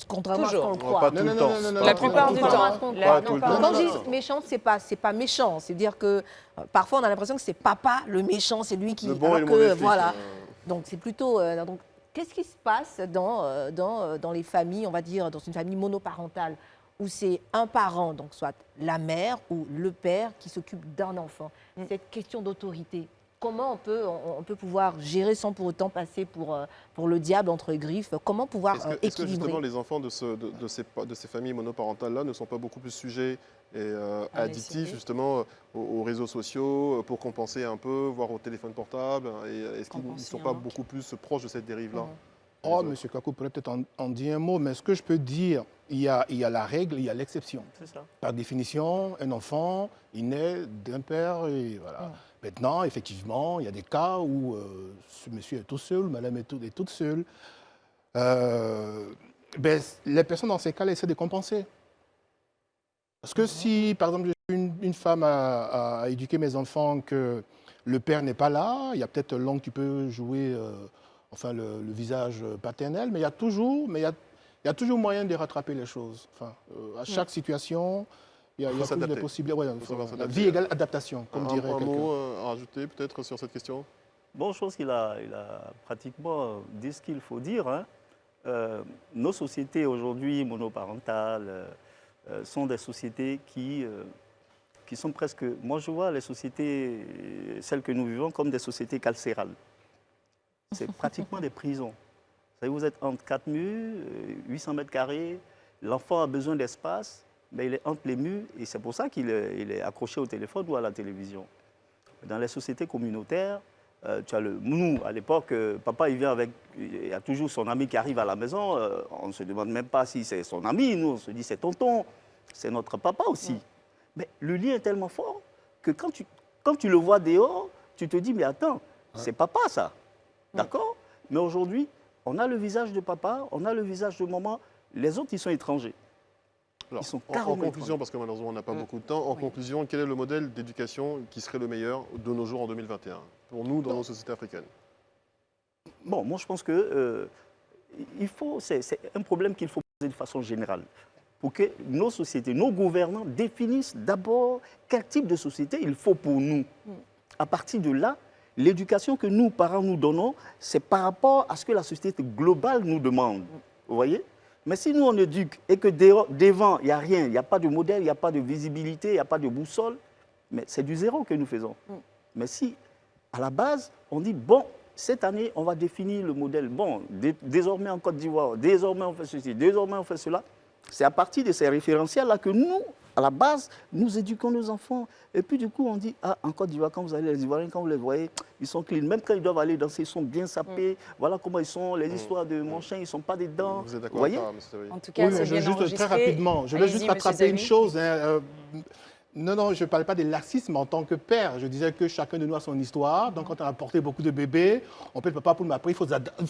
Contrairement Toujours. à ce qu'on croit. Pas tout le temps. La plupart du temps. Quand je dis méchante, c'est pas méchant. C'est-à-dire que parfois on a l'impression que c'est papa le méchant, c'est lui qui. Le bon et le alors mauvais que, flic, voilà. hein. Donc c'est plutôt. Donc, qu'est-ce qui se passe dans les familles, on va dire, dans une famille monoparentale, où c'est un parent, donc soit la mère ou le père, qui s'occupe d'un enfant? Cette question d'autorité, comment on peut pouvoir gérer sans pour autant passer pour le diable entre griffes? Comment pouvoir Est-ce que équilibrer? justement les enfants de ces familles monoparentales-là ne sont pas beaucoup plus sujets et addictifs justement aux réseaux sociaux pour compenser un peu, voire au téléphone portable? Et est-ce qu'ils ne sont pas beaucoup plus proches de cette dérive-là? Oh, M. Kakou pourrait peut-être en dire un mot, mais ce que je peux dire, il y a la règle, il y a l'exception. C'est ça. Par définition, un enfant, il naît d'un père et voilà. Maintenant, effectivement, il y a des cas où ce monsieur est tout seul, madame est toute seule. Les personnes dans ces cas-là essaient de compenser. Parce que si, par exemple, je suis une femme à éduquer mes enfants, que le père n'est pas là, il y a peut-être l'oncle qui peut jouer le visage paternel, mais il y a toujours moyen de rattraper les choses. Enfin, à chaque situation, il y a plus de possibilités. Vie égale adaptation, comme dirait quelqu'un. Un mot à rajouter peut-être sur cette question? Bon, je pense qu'il a pratiquement dit ce qu'il faut dire. Hein. Nos sociétés aujourd'hui monoparentales sont des sociétés qui sont presque... Moi, je vois les sociétés, celles que nous vivons, comme des sociétés carcérales. C'est pratiquement des prisons. Vous êtes entre 4 murs, 800 mètres carrés, l'enfant a besoin d'espace, mais il est entre les murs et c'est pour ça qu'il est accroché au téléphone ou à la télévision. Dans les sociétés communautaires, nous, à l'époque, papa, il y a toujours son ami qui arrive à la maison, on ne se demande même pas si c'est son ami, nous, on se dit c'est tonton, c'est notre papa aussi. Mais le lien est tellement fort que quand tu le vois dehors, tu te dis, mais attends, c'est papa ça. D'accord? Mais aujourd'hui, on a le visage de papa, on a le visage de maman, les autres, ils sont étrangers. Alors, ils sont en conclusion, parce que malheureusement, on n'a pas beaucoup de temps, en conclusion, quel est le modèle d'éducation qui serait le meilleur de nos jours en 2021, pour nous, dans nos sociétés africaines? Bon, moi, je pense que c'est un problème qu'il faut poser de façon générale. Pour que nos sociétés, nos gouvernants définissent d'abord quel type de société il faut pour nous. À partir de là, l'éducation que nous, parents, nous donnons, c'est par rapport à ce que la société globale nous demande. Vous voyez? Mais si nous, on éduque et que devant, il n'y a rien, il n'y a pas de modèle, il n'y a pas de visibilité, il n'y a pas de boussole, mais c'est du zéro que nous faisons. Mais si, à la base, on dit, bon, cette année, on va définir le modèle. Bon, désormais en Côte d'Ivoire, désormais on fait ceci, désormais on fait cela. C'est à partir de ces référentiels-là que nous, à la base, nous éduquons nos enfants. Et puis du coup, on dit, ah, en Côte d'Ivoire, quand vous allez les Ivoiriens, quand vous les voyez, ils sont clean. Même quand ils doivent aller danser, ils sont bien sapés. Voilà comment ils sont. Les histoires de Manchin, ils ne sont pas dedans. Vous êtes d'accord? Voyez? En tout cas, c'est bien enregistré. Très rapidement, je voulais juste rattraper une chose. Non, je ne parlais pas de laxisme en tant que père. Je disais que chacun de nous a son histoire. Donc, quand on a porté beaucoup de bébés, on peut être papa pour nous. Après, il faut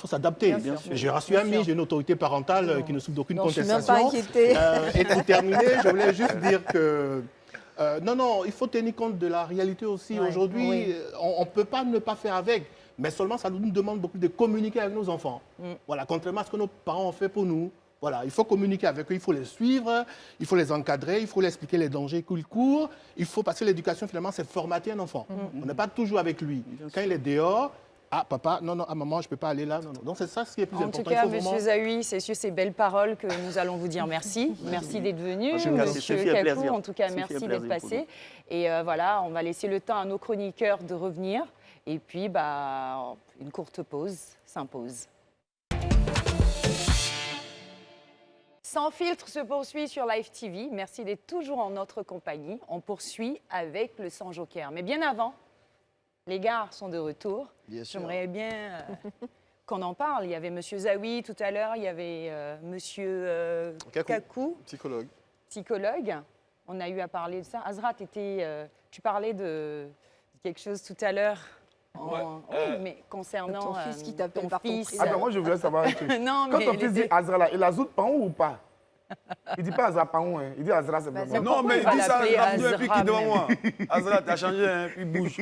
s'adapter. J'ai reçu un ami, j'ai une autorité parentale qui ne souffre d'aucune contestation. Je ne suis même pas inquiétée. Et pour terminer, je voulais juste dire que... non, il faut tenir compte de la réalité aussi. Aujourd'hui, on ne peut pas ne pas faire avec. Mais seulement, ça nous demande beaucoup de communiquer avec nos enfants. Voilà, contrairement à ce que nos parents ont fait pour nous. Voilà, il faut communiquer avec eux, il faut les suivre, il faut les encadrer, il faut leur expliquer les dangers qu'ils courent. Il faut passer l'éducation, finalement, c'est formater un enfant. On n'est pas toujours avec lui. Quand il est dehors, ah, papa, non, maman, je ne peux pas aller là. Non. Donc, c'est ça ce qui est plus important. En tout cas, M. Zahui, c'est sur ces belles paroles que nous allons vous dire merci. Merci d'être venu. Monsieur Kakou, en tout cas, merci d'être passé. Et voilà, on va laisser le temps à nos chroniqueurs de revenir. Et puis, une courte pause s'impose. Sans filtre se poursuit sur Live TV. Merci d'être toujours en notre compagnie. On poursuit avec le Sans Joker. Mais bien avant, les gars sont de retour. J'aimerais bien qu'on en parle. Il y avait M. Zahui tout à l'heure, il y avait M. Kakou, psychologue. On a eu à parler de ça. Azra, tu parlais de quelque chose tout à l'heure. Oui, mais concernant ton fils qui t'appelle par ton moi je voulais savoir un truc. Non, quand ton fils dit Azra, là, il ajoute pan ou pas? Il dit pas Azra Paon, hein. Il dit Azra, c'est Bah, vraiment. Non, mais il dit ça, l'appeler Abdou et puis qui Azra, devant même. moi. Azra, t'as changé, hein, puis bouge.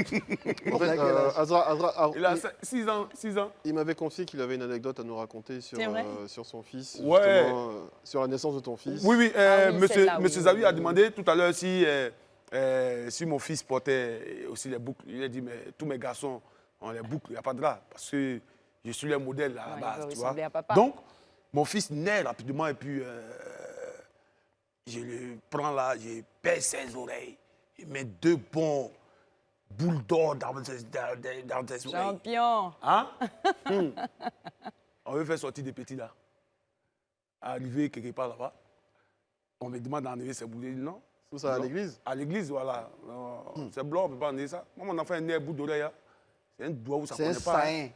En fait, Azra, Il a 6 ans, 6 ans. il m'avait confié qu'il avait une anecdote à nous raconter sur, C'est vrai sur son fils, Ouais. justement, sur la naissance de ton fils. Oui, oui, Ah oui, monsieur celle-là, oui, monsieur oui, Zawi oui, a oui. demandé tout à l'heure si mon fils portait aussi les boucles. Il a dit, mais tous mes garçons ont les boucles, il n'y a pas de drap, parce que je suis le modèle à la Ouais, il base, veut tu vois. ressembler à papa. Donc, mon fils naît rapidement et puis je le prends là, je pèse ses oreilles, je mets 2 bons boules d'or dans ses oreilles. Champion. Hein? On veut faire sortir des petits là. Arriver quelque part là-bas, on me demande d'enlever ces boules. Non. Tout ça à l'église? À l'église, voilà. C'est blanc, on ne peut pas enlever ça. Moi, mon enfant est né à bout d'oreille. Hein. C'est un doigt où ça ne connaît pas. Hein.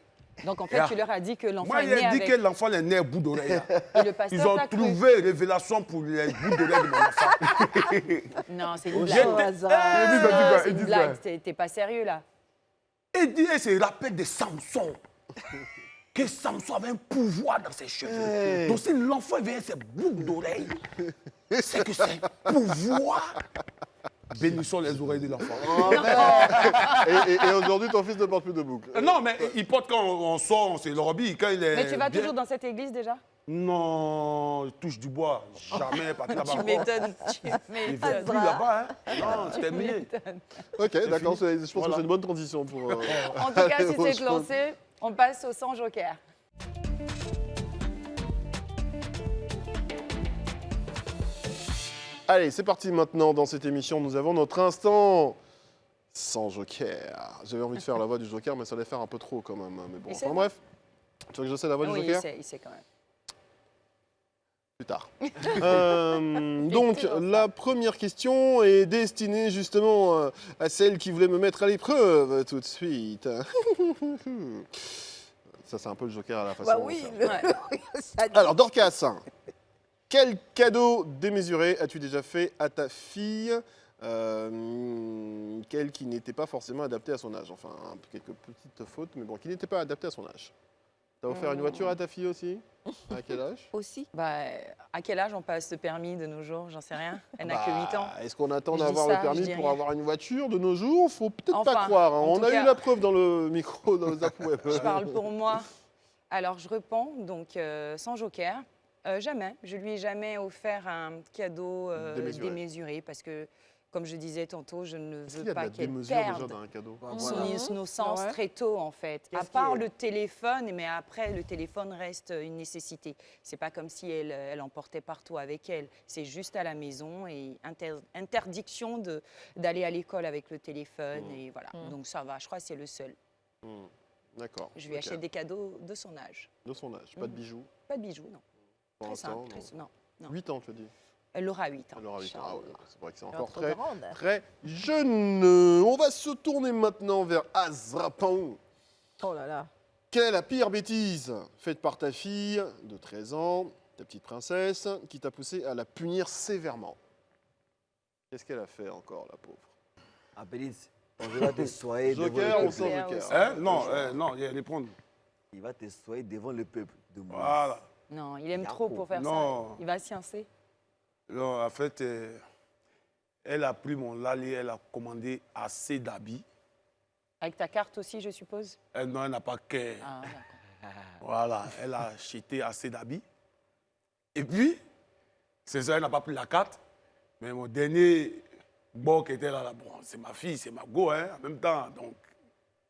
Donc en fait, tu leur as dit que l'enfant Moi, est il né a dit avec... que l'enfant est né à bout d'oreille. Hein. Et le pasteur Ils ont t'a cru. trouvé révélation pour les bouts d'oreille de mon enfant. Non, c'est une J'étais- blague. Ils disent quoi? Non, Ils c'est une disent blague. quoi? T'es pas sérieux là. Et dit, et se rappelle de Samson. Que Samson avait un pouvoir dans ses cheveux. Hey. Donc si l'enfant vient ses boucles d'oreilles, c'est que c'est pouvoir. Bénissons les oreilles de l'enfant. Et aujourd'hui, ton fils ne porte plus de boucle. Non, mais il porte quand on sort, c'est le hobby. Quand il est Mais tu vas bien- toujours dans cette église déjà? Non, je touche du bois. Jamais parti là-bas. Tu encore. m'étonnes. Tu Il ne vient m'étonnes. plus là-bas. Hein. Non, c'est Tu terminé. m'étonnes. Ok, d'accord, fini. je pense que Voilà. c'est une bonne transition pour. En tout cas, si aux c'est choses. lancé, on passe au 100 joker. Allez, c'est parti maintenant dans cette émission. Nous avons notre instant sans joker. J'avais envie de faire la voix du joker, mais ça allait faire un peu trop quand même. Mais bon, Essaie. enfin bref. Tu veux que j'essaie la voix Oui, du joker? il sait quand même. Plus tard. Donc, la première question est destinée justement à celle qui voulait me mettre à l'épreuve tout de suite. Ça, c'est un peu le joker à la façon. Bah oui, ça dit. Alors, Dorcas, quel cadeau démesuré as-tu déjà fait à ta fille quel qui n'était pas forcément adapté à son âge? Enfin, quelques petites fautes, mais bon, qui n'était pas adapté à son âge. T'as offert une voiture à ta fille aussi? À quel âge? Aussi. Bah, à quel âge on passe ce permis de nos jours? J'en sais rien. Elle n'a que 8 ans. Est-ce qu'on attend Je dis d'avoir ça, le permis je dis pour rien. avoir une voiture de nos jours? Faut peut-être Enfin, pas croire. Hein. en On tout a cas- eu la preuve dans le micro, dans le Zap Web. Je parle pour moi. Alors, je réponds, donc sans joker. Jamais. Je lui ai jamais offert un cadeau démesuré parce que, comme je disais tantôt, je ne Est-ce qu'il y veux a de pas la qu'elle démesure déjà perde dans un cadeau? son innocence Ah ouais. très tôt, en fait. À Qu'est-ce part qui est- le téléphone, mais après, le téléphone reste une nécessité. C'est pas comme si elle emportait partout avec elle. C'est juste à la maison et interdiction d'aller à l'école avec le téléphone. Et voilà. Donc, ça va. Je crois que c'est le seul. D'accord. Je lui ok. achète des cadeaux de son âge. De son âge, pas de bijoux. Pas de bijoux, non. Pour Très l'instant, simple. non. Non. 8 ans, tu dis. Elle aura 8 ans. Elle aura 8 ans. Ah ouais, c'est vrai que c'est Elle est encore trop très, grande. très jeune. On va se tourner maintenant vers Azrapan. Oh là là. Quelle est la pire bêtise faite par ta fille de 13 ans, ta petite princesse, qui t'a poussé à la punir sévèrement? Qu'est-ce qu'elle a fait encore, la pauvre? Appelise, on va te soigner devant Joker le ou sans peuple. joker? Hein? Non, il va répondre. Il va te soigner devant le peuple de moi. Voilà. Non, il aime Yako. trop pour faire Non. ça. Il va sciencer. Non, en fait, elle a pris mon lali, elle a commandé assez d'habits. Avec ta carte aussi, je suppose? Non, elle n'a pas que. Ah, d'accord. Voilà, elle a acheté assez d'habits. Et puis, c'est ça, elle n'a pas pris la carte. Mais mon dernier bon qui était là, bon, c'est ma fille, c'est ma go, hein, en même temps. Donc,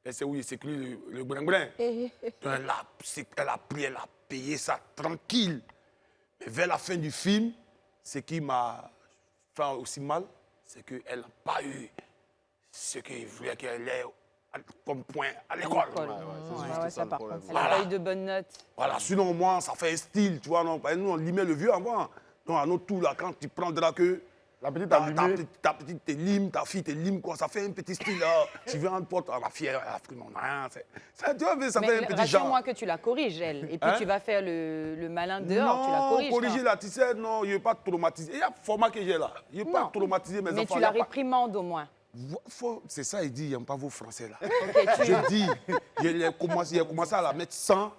elle sait où il s'écrit le brin-brin. Donc, elle a pris, elle a payé ça tranquille. Mais vers la fin du film, ce qui m'a fait aussi mal, c'est qu'elle n'a pas eu ce qu'il voulait qu'elle ait comme point à l'école. Ça, par contre, elle n'a pas eu de bonnes notes. Voilà, sinon moi, ça fait un style, tu vois. Non, nous, on limait le vieux avant. Donc, à nous, tout là, quand tu prends de là que. La petite ta, a limé. ta petite t'es lime, ta fille t'es lime, quoi. Ça fait un petit style là. Tu viens en porte, ma fille, elle a pris mon rien. Ça, tu vois, mais ça fait un Mais petit genre. rassure-moi que tu la corriges, elle. Et puis Hein? tu vas faire le malin dehors, tu la Non, corriges. corriger non. la tissette, non, il n'est pas traumatisé. Il y a le format que j'ai là. Il n'est pas Non. traumatisé, mes Mais enfants. tu il y a la pas- réprimandes au moins. C'est ça, il dit, il n'aime pas vos français là. Ok, tu- Je dis, il a commencé à la mettre 100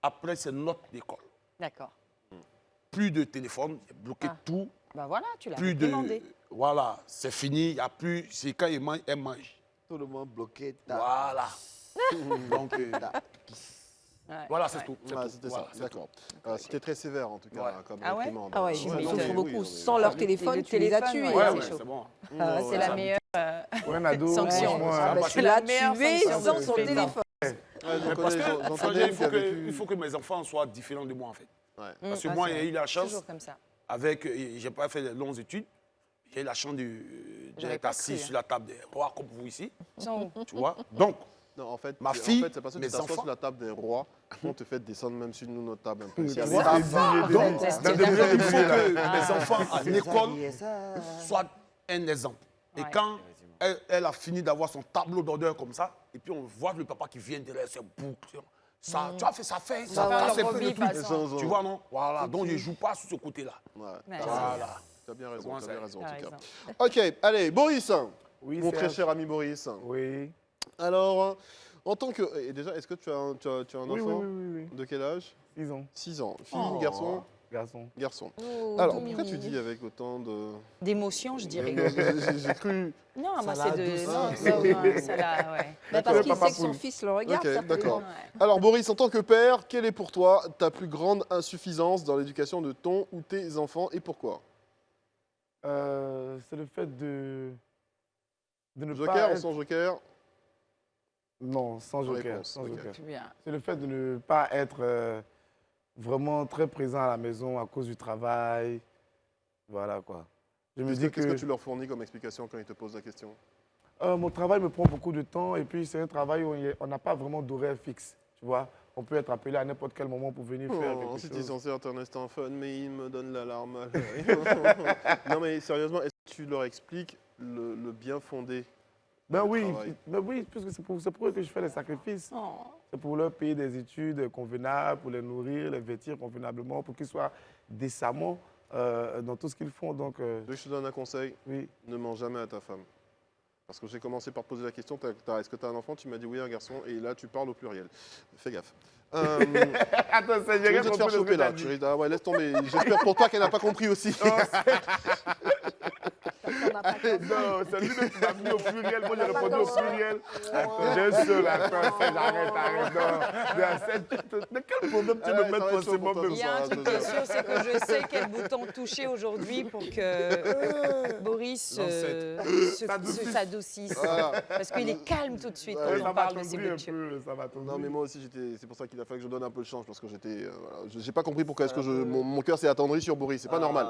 après ses notes d'école. D'accord. plus de téléphone, j'ai bloqué tout. Bah voilà, tu l'as Plus de... demandé. Voilà, c'est fini, il n'y a plus... C'est quand ils mangent, elles mangent. Tout le monde bloqué. Voilà. Donc, voilà, c'est tout. Ouais, c'était ça, d'accord. C'était très sévère en tout cas, comme Ah ouais réprimande. Ah ouais, ils non, souffrent mais beaucoup. oui, Sans leur téléphone, tu les as tués. Ouais, hein. c'est bon. C'est la meilleure Ouais, Nado, sanction. franchement, Ah, bah, C'est tu la l'as meilleure tué sanction sans de son tous les temps. téléphone. Mais parce que, Frangé, il faut que mes enfants soient différents de moi, en fait. Parce que moi, j'ai eu la chance, Toujours comme ça. avec, j'ai pas fait de longues études, j'ai eu la chance d'être assis sur la table des rois comme vous ici. Tu vois? Donc, non, en fait, ma fille, c'est parce que mes tu t'assois enfants. sur la table des rois, on te fait descendre même sur nous, notre table un peu. Tu Si elle vois? est- Donc, il faut que mes enfants à C'est l'école ça. soient un exemple. Et quand elle a fini d'avoir son tableau d'odeur comme ça, et puis on voit le papa qui vient derrière ses boucles, ça, tu vois, ça fait Ça va c'est leur plus de hobby, trucs. façon. Tu vois, non? Voilà, donc je ne joue pas sur ce côté-là. Ouais. Voilà. Tu as bien raison, Comment tu as ça bien raison en T'as tout cas. raison. Ok, allez, Boris, Oui, mon très Serge. cher ami Boris. Oui. Alors, en tant que... Et déjà, est-ce que tu as un Oui, enfant oui. De quel âge 6 ans. 6 ans. Fille, Oh. garçon Garçon. Garçon. Oh, Alors, tout pourquoi tu mimi. dis avec autant de... D'émotion, je dirais. J'ai cru... Non, moi, Ça c'est l'a de. adouci. Non, ça l'a, ouais. Bah, parce qu'il Papa sait que son poule. fils le regarde. Ok, certainement. d'accord. Ouais. Alors, Boris, en tant que père, quelle est pour toi ta plus grande insuffisance dans l'éducation de ton ou tes enfants et pourquoi C'est le fait de ne Joker pas ou être... sans joker Non, sans joker. réponse, Sans ok. joker. C'est bien. C'est le fait de ne pas être vraiment très présent à la maison à cause du travail. Voilà quoi. Je me dis Qu'est-ce que tu leur fournis comme explication quand ils te posent la question mon travail me prend beaucoup de temps et puis c'est un travail où on n'a pas vraiment d'horaire fixe. Tu vois, on peut être appelé à n'importe quel moment pour venir faire quelque C'était chose. censé être un instant fun, mais il me donne l'alarme. Non, mais sérieusement, est-ce que tu leur expliques le bien fondé Ben du oui, travail puisque c'est pour eux que je fais les sacrifices. Oh. C'est pour leur payer des études convenables, pour les nourrir, les vêtir convenablement, pour qu'ils soient décemment dans tout ce qu'ils font. Donc, Tu veux que je te donne un conseil oui. Ne mens jamais à ta femme. Parce que j'ai commencé par te poser la question, est-ce que tu as un enfant? Tu m'as dit oui, un garçon, et là tu parles au pluriel. Fais gaffe. Attends, ça, Tu j'ai rien risques de te faire compris de ce choper que t'as là. dit. Ah ouais, laisse tomber. J'espère pour toi qu'elle n'a pas compris aussi. Non, c'est lui qui m'a mis au pluriel. Moi, j'ai répondu au pluriel. Attends, j'ai un seul. Attends, arrête. Non. Mais quel problème tu me mets forcément même Il y a un truc qui est sûr, c'est que je sais quel bouton toucher aujourd'hui pour que Boris s'adoucisse. Voilà. Parce qu'il est calme tout de suite Ouais, quand on parle de ses un voitures. peu, ça va tomber. Non, mais moi aussi, c'est pour ça qu'il a fallu que je donne un peu de chance, parce que j'étais. Voilà, j'ai pas compris pourquoi est-ce que mon cœur s'est attendri sur Boris, c'est pas normal.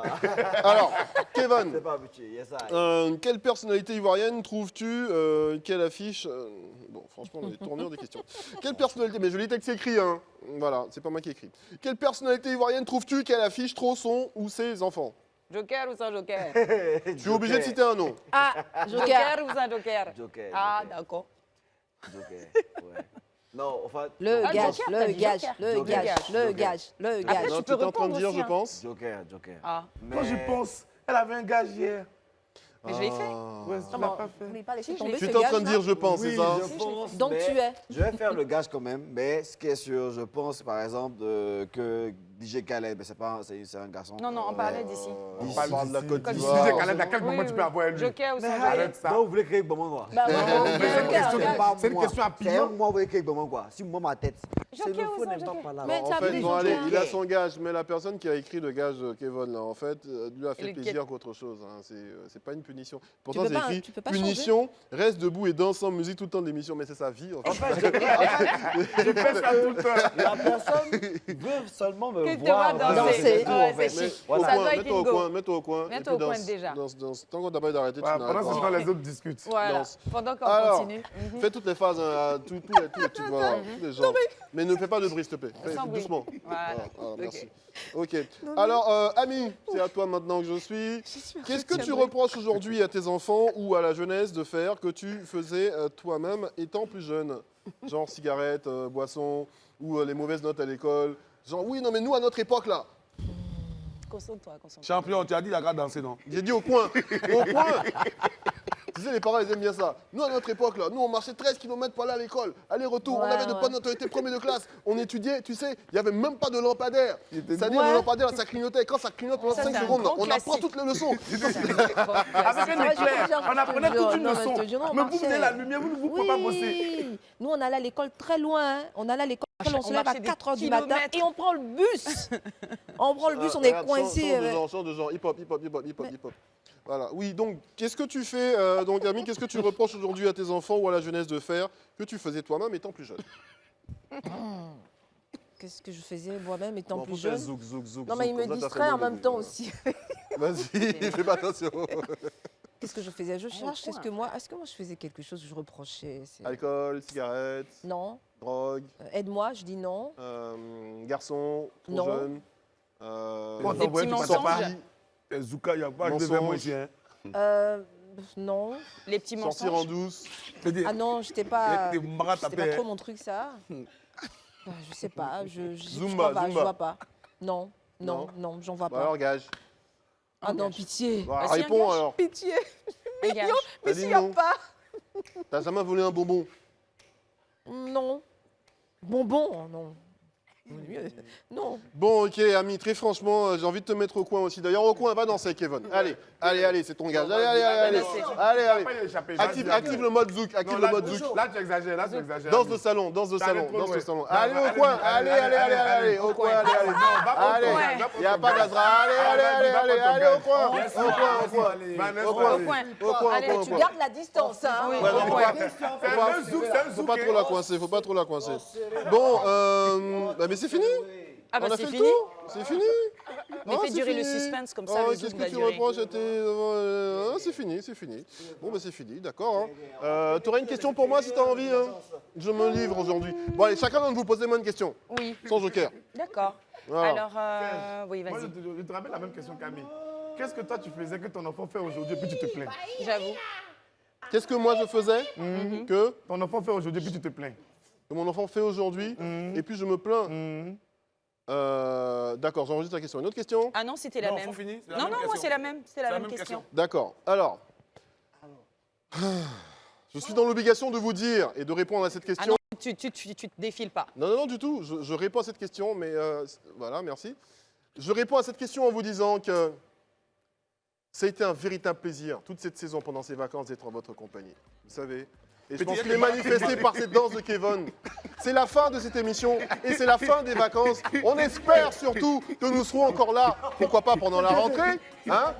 Alors, Kevin, C'est pas habitué, yes, I. quelle personnalité ivoirienne trouves-tu Quelle affiche Bon, franchement, on est tournure des questions. Quelle personnalité Mais je lis texte écrit, hein. Voilà, c'est pas moi qui écris. Quelle personnalité ivoirienne trouves-tu qu'elle affiche trop son ou ses enfants Joker ou sans joker? Je suis obligé de citer un nom. Ah, joker ou sans joker? Joker. Ah, d'accord. Joker, ouais. Non, enfin... Le Ah, gage, Joker, le t'as dit gage, Joker. le Joker. gage, le Joker. gage, le Après, gage. Non, tu tu peux es en train de répondre dire, aussi, je hein. pense. Joker. Ah, Moi, je pense. Elle avait un gage hier. mais je l'ai fait. Ouais, tu l'as pas fait. Vous voulez pas laisser Si, je tomber l'ai ce Tu es en train de gage-là dire, je pense, c'est Oui, ça je pense. Donc mais tu es. Je vais faire le gage quand même, mais ce qui est sûr, je pense par exemple que DJ Khaled, c'est un garçon. Non, on parlait d'ici. On parle de la Côte Comme d'Ivoire. DJ Khaled, à quel moment tu peux avoir lui? Joker ou sans Mais joker? arrête ça. Non, vous voulez créer Boman quoi? Bah, moi, C'est une question à C'est pignon. moi, vous voulez créer Boman quoi? Si moi, ma tête. C'est Joker le ou faux sans n'est pas joker? là. Mais En t'as fait, pris bon, Joker. allez, il a son gage, mais la personne qui a écrit le gage, Kevin, là, en fait, lui a fait Lequel? plaisir qu'autre chose. Hein. C'est pas une punition. Tu Pourtant, peux c'est pas- écrit tu peux pas punition, reste debout et danse sans musique tout le temps de l'émission, mais c'est sa vie. En En fait. fait, Je fais ça tout le temps. la personne veut seulement me Que te voir voir danser. danser. tout, Ouais, en fait. c'est Mais chic. au Ça coin, doit être mets-toi au Ingo. coin, mets-toi au coin. Mets-toi et puis au coin danse, déjà. danse. Tant qu'on n'a pas d'arrêter, tu Voilà, n'arrêtes pendant ce pas. temps, les autres discutent. Voilà, Danse. pendant qu'on Alors, continue. Mhm. fais toutes les phases, hein, tous les genres. Mais ne fais pas de bruit, s'il te plaît. Fais Sans bruit. doucement. Voilà. Voilà, merci. Ok. Ok. Alors, Ami, c'est à toi maintenant que je suis. Qu'est-ce que tu reproches aujourd'hui à tes enfants ou à la jeunesse de faire que tu faisais toi-même étant plus jeune? Genre cigarettes, boissons ou les mauvaises notes à l'école. Genre, oui, non, mais nous, à notre époque, là. Concentre-toi, concentre-toi. Champion, tu as dit la grande danser, non? J'ai dit au coin. Au coin. Tu sais, les parents, ils aiment bien ça. Nous, à notre époque, là, nous, on marchait 13 km pour aller à l'école. Aller-retour, on Ouais, avait de ouais. bonnes notes, on était premier de classe. On étudiait, tu sais, il n'y avait même pas de lampadaire. C'est-à-dire, Ouais. le lampadaire, ça clignotait. Quand ça clignote pendant Ça, 5 c'est un secondes, grand on apprend classique. toutes les leçons. Avec un éclair, on apprenait toute une leçon. Mais vous marchait. venez la lumière, vous ne vous pouvez pas bosser. Oui. Nous, on allait à l'école très loin. Hein. On allait à l'école très loin. On se lève à marchait des 4 h du matin kilomètres. et on prend le bus. On prend le bus, on est Regarde, coincé. Change de genre, hip-hop. Voilà. Oui, donc, qu'est-ce que tu fais, donc, Ami, qu'est-ce que tu reproches aujourd'hui à tes enfants ou à la jeunesse de faire que tu faisais toi-même étant plus jeune? Qu'est-ce que je faisais moi-même étant Bon, plus faut faire jeune zouk, zouk, zouk, Non, mais il zouk, me comme ça, t'as distrait fait en mauvais même goût. temps aussi. Vas-y, fais pas attention. Qu'est-ce que je faisais? Je cherche. Est-ce que moi je faisais quelque chose que je reprochais? Alcool, cigarettes, Non. drogue, Aide-moi, je dis non. garçon, trop Non. jeune. Des petits mensonges. Zouka, il n'y a pas de Mensonge. moi aussi. Non. Les petits Sortir en mensonges. douce. Ah non, j'étais pas. Des marats C'était tapés, pas trop hein. mon truc, ça. Bah, je sais pas. Je Zumba, vois pas, je Zumba. vois pas. Non, j'en vois Bah pas. alors, gage. Ah non, pitié. Bah, Vas-y, réponds engage. alors. Pitié. Un gage. Mais T'as s'il dit n'y a non. pas. T'as jamais volé un bonbon? Non. Bonbon, non. Non. Bon, ok, Ami, très franchement, j'ai envie de te mettre au coin aussi. D'ailleurs, au coin, va danser, Kevin. Allez, c'est ton gage. Allez. Active le mode zouk, active le mode zouk. Là, tu exagères, là, tu exagères. Danse de salon. Allez, au coin, allez, au coin, allez. Il n'y a pas d'Azra. Allez, au coin. Allez, tu gardes la distance, hein. Oui, Ouais, non, au faut coin. pas trop la coincer. Bon, bah, mais c'est fini. Ah bah On a c'est fait le fini. tour. C'est fini. Mais Ah, fais c'est durer le fini. suspense, comme ça, Ah, le zouk qu'est-ce va que tu durer. reproches? C'est fini. Bon, bah c'est fini, d'accord. Hein. Tu aurais une question pour moi si tu as envie, hein. Je me livre aujourd'hui. Bon, allez, chacun d'entre vous, posez-moi une question. Oui. Sans joker. D'accord. Voilà. Alors, oui, Moi, vas-y. je te rappelle la même question, Camille. Qu'est-ce que toi, tu faisais que ton enfant fait aujourd'hui, puis tu te plains? J'avoue. Qu'est-ce que moi je faisais que Ton enfant fait aujourd'hui, puis tu te plains. mon enfant fait aujourd'hui et puis je me plains? D'accord, j'enregistre la question. Une autre question? Ah non, c'était la Non, même. faut finir, c'est la Non, même non, moi question. c'est la même. C'est la C'est la même même question. D'accord. Alors, je suis dans l'obligation de vous dire et de répondre à cette Ah question. non, tu te défiles pas. Non, du tout. Je réponds à cette question, mais voilà, merci. Je réponds à cette question en vous disant que ça a été un véritable plaisir, toute cette saison, pendant ces vacances, d'être en votre compagnie. Vous savez. Et je pense qu'il est manifesté par cette danse de Kevin. C'est la fin de cette émission et c'est la fin des vacances. On espère surtout que nous serons encore là, pourquoi pas pendant la rentrée. Hein.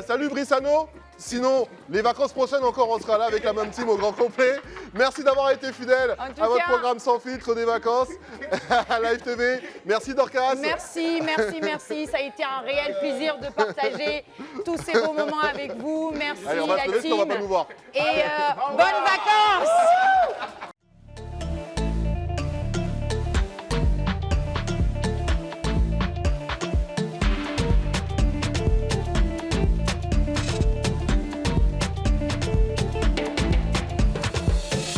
Salut Brissano. Sinon, les vacances prochaines encore, on sera là avec la même team au grand complet. Merci d'avoir été fidèle En tout à votre cas- programme sans filtre des vacances à Live TV. Merci Dorcas. Merci. Ça a été un réel plaisir de partager tous ces beaux moments avec vous. Merci Allez, on va se la lever, sinon on va team. pas nous voir. Et bonnes vacances.